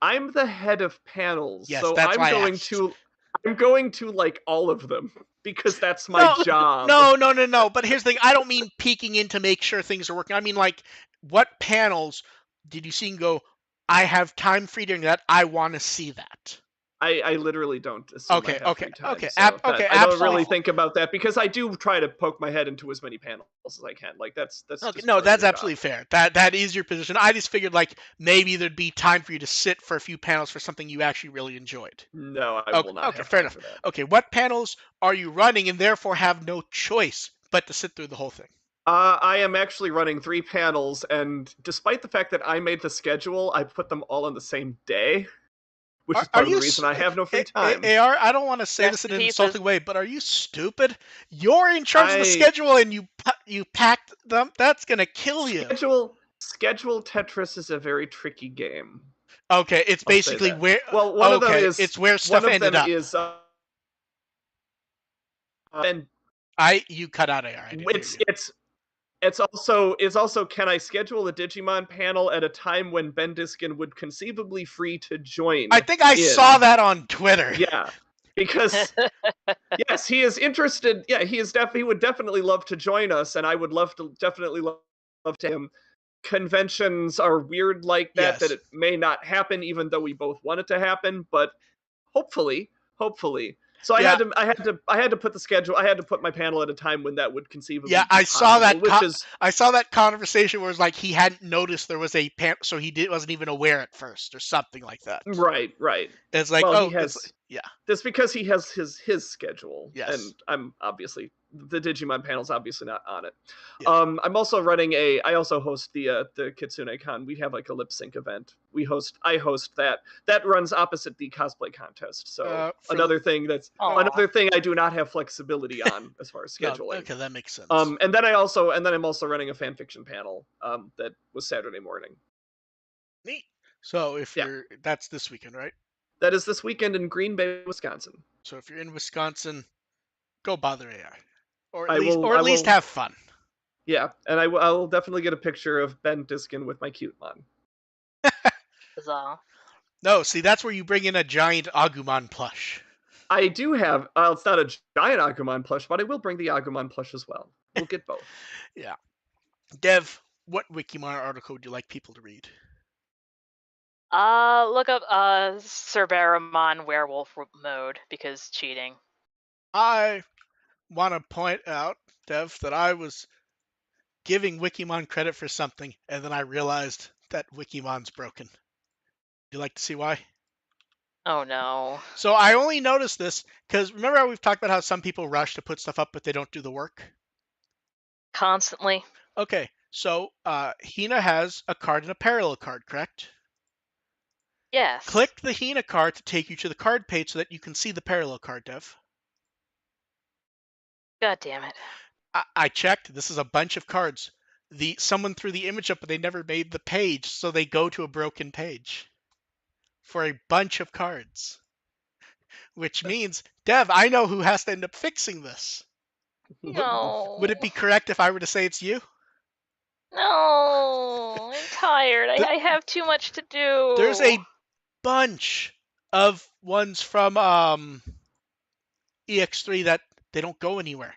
I'm the head of panels, yes, so that's I'm why I'm going to like all of them because that's my job. No. But here's the thing: I don't mean peeking in to make sure things are working. I mean, like, what panels did you see and go, I have time free during that. I want to see that. I literally don't assume I have free time, okay. I don't really think about that because I do try to poke my head into as many panels as I can. Like that's okay. No, that's absolutely fair. That is your position. I just figured like maybe there'd be time for you to sit for a few panels for something you actually really enjoyed. No, I will not. Okay, fair enough. Okay, what panels are you running and therefore have no choice but to sit through the whole thing? I am actually running 3 panels, and despite the fact that I made the schedule, I put them all on the same day. Which is part of the reason I have no free time. AR, I don't want to say this in an insulting way, but are you stupid? You're in charge of the schedule and you packed them? That's going to kill you. Schedule Tetris is a very tricky game. Okay, it's basically where... Well, one of them is... It's where stuff ended up. Is, you cut out AR. It's also can I schedule a Digimon panel at a time when Ben Diskin would conceivably free to join I think I saw that on Twitter. Yeah. Because yes, he is interested. Yeah, he would definitely love to join us, and I would definitely love to him. Conventions are weird like that, Yes. that it may not happen, even though we both want it to happen, but hopefully. So Yeah. I had to put the schedule. I had to put my panel at a time when that would conceivably Yeah, be I saw possible, that. I saw that conversation where it's like he hadn't noticed there was a panel, so wasn't even aware at first, or something like that. Right. It's like, Well, yeah. That's because he has his schedule, Yes. and I'm obviously the Digimon panel's obviously not on it. Yes. I'm also running I also host the Kitsune Con. We have like a lip sync event. I host that. That runs opposite the cosplay contest. So another thing I do not have flexibility on as far as scheduling. No, okay, that makes sense. And then I'm also running a fan fiction panel that was Saturday morning. Neat. So that's this weekend, right? That is this weekend in Green Bay, Wisconsin. So if you're in Wisconsin, go bother AI, or at least have fun. Yeah, and I will definitely get a picture of Ben Diskin with my cute mon. Huzzah. No, see, that's where you bring in a giant Agumon plush. I do have. It's not a giant Agumon plush, but I will bring the Agumon plush as well. We'll get both. Yeah. Dev, what Wikimon article would you like people to read? Look up Cerberumon werewolf mode, because cheating. I want to point out, Dev, that I was giving Wikimon credit for something, and then I realized that Wikimon's broken. Would you like to see why? Oh no. So I only noticed this because remember how we've talked about how some people rush to put stuff up, but they don't do the work? Constantly. Okay, so Hina has a card and a parallel card, correct? Yes. Click the Hina card to take you to the card page so that you can see the parallel card, Dev. God damn it. I checked. This is a bunch of cards. Someone threw the image up, but they never made the page, so they go to a broken page for a bunch of cards. Which means, Dev, I know who has to end up fixing this. No. Would it be correct if I were to say it's you? No, I'm tired. I have too much to do. There's a bunch of ones from EX3 that they don't go anywhere.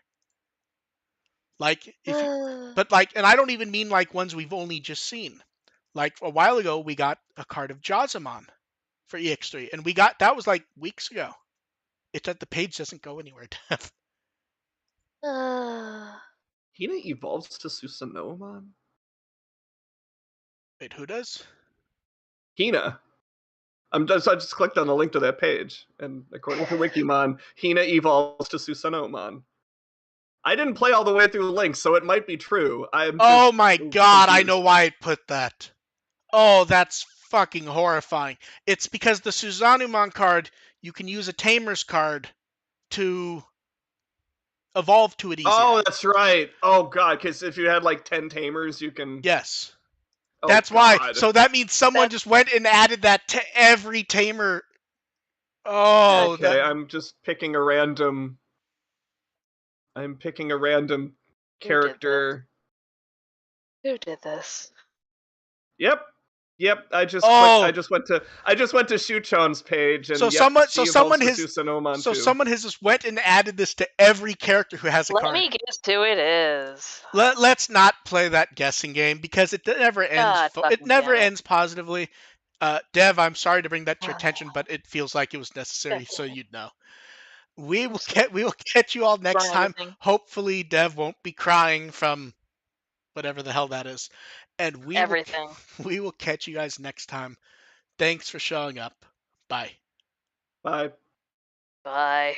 Like, and I don't even mean like ones we've only just seen. Like a while ago, we got a card of Jazamon for EX3, and that was like weeks ago. It's that the page doesn't go anywhere. Hina evolves to Susanomon? Wait, who does? Hina. I just clicked on the link to that page, and according to Wikimon, Hina evolves to Susanomon. I didn't play all the way through the link, so it might be true. Oh my god, I know why I put that. Oh, that's fucking horrifying. It's because the Susanumon card, you can use a Tamer's card to evolve to it easier. Oh, that's right. Oh god, because if you had like 10 Tamers, you can... Yes. Oh, that's god. why. So that means someone just went and added that to every Tamer. Oh, okay. I'm just picking a random... I'm picking a random character. Who did this? Yep. I just went to Shuchon's page, and someone has just went and added this to every character who has a card. Let me guess who it is. Let's not play that guessing game because it never ends. It never ends positively. Dev, I'm sorry to bring that to your attention, but it feels like it was necessary, so you'd know. We will catch you all next time. Hopefully, Dev won't be crying from whatever the hell that is. And we will catch you guys next time. Thanks for showing up. Bye. Bye. Bye.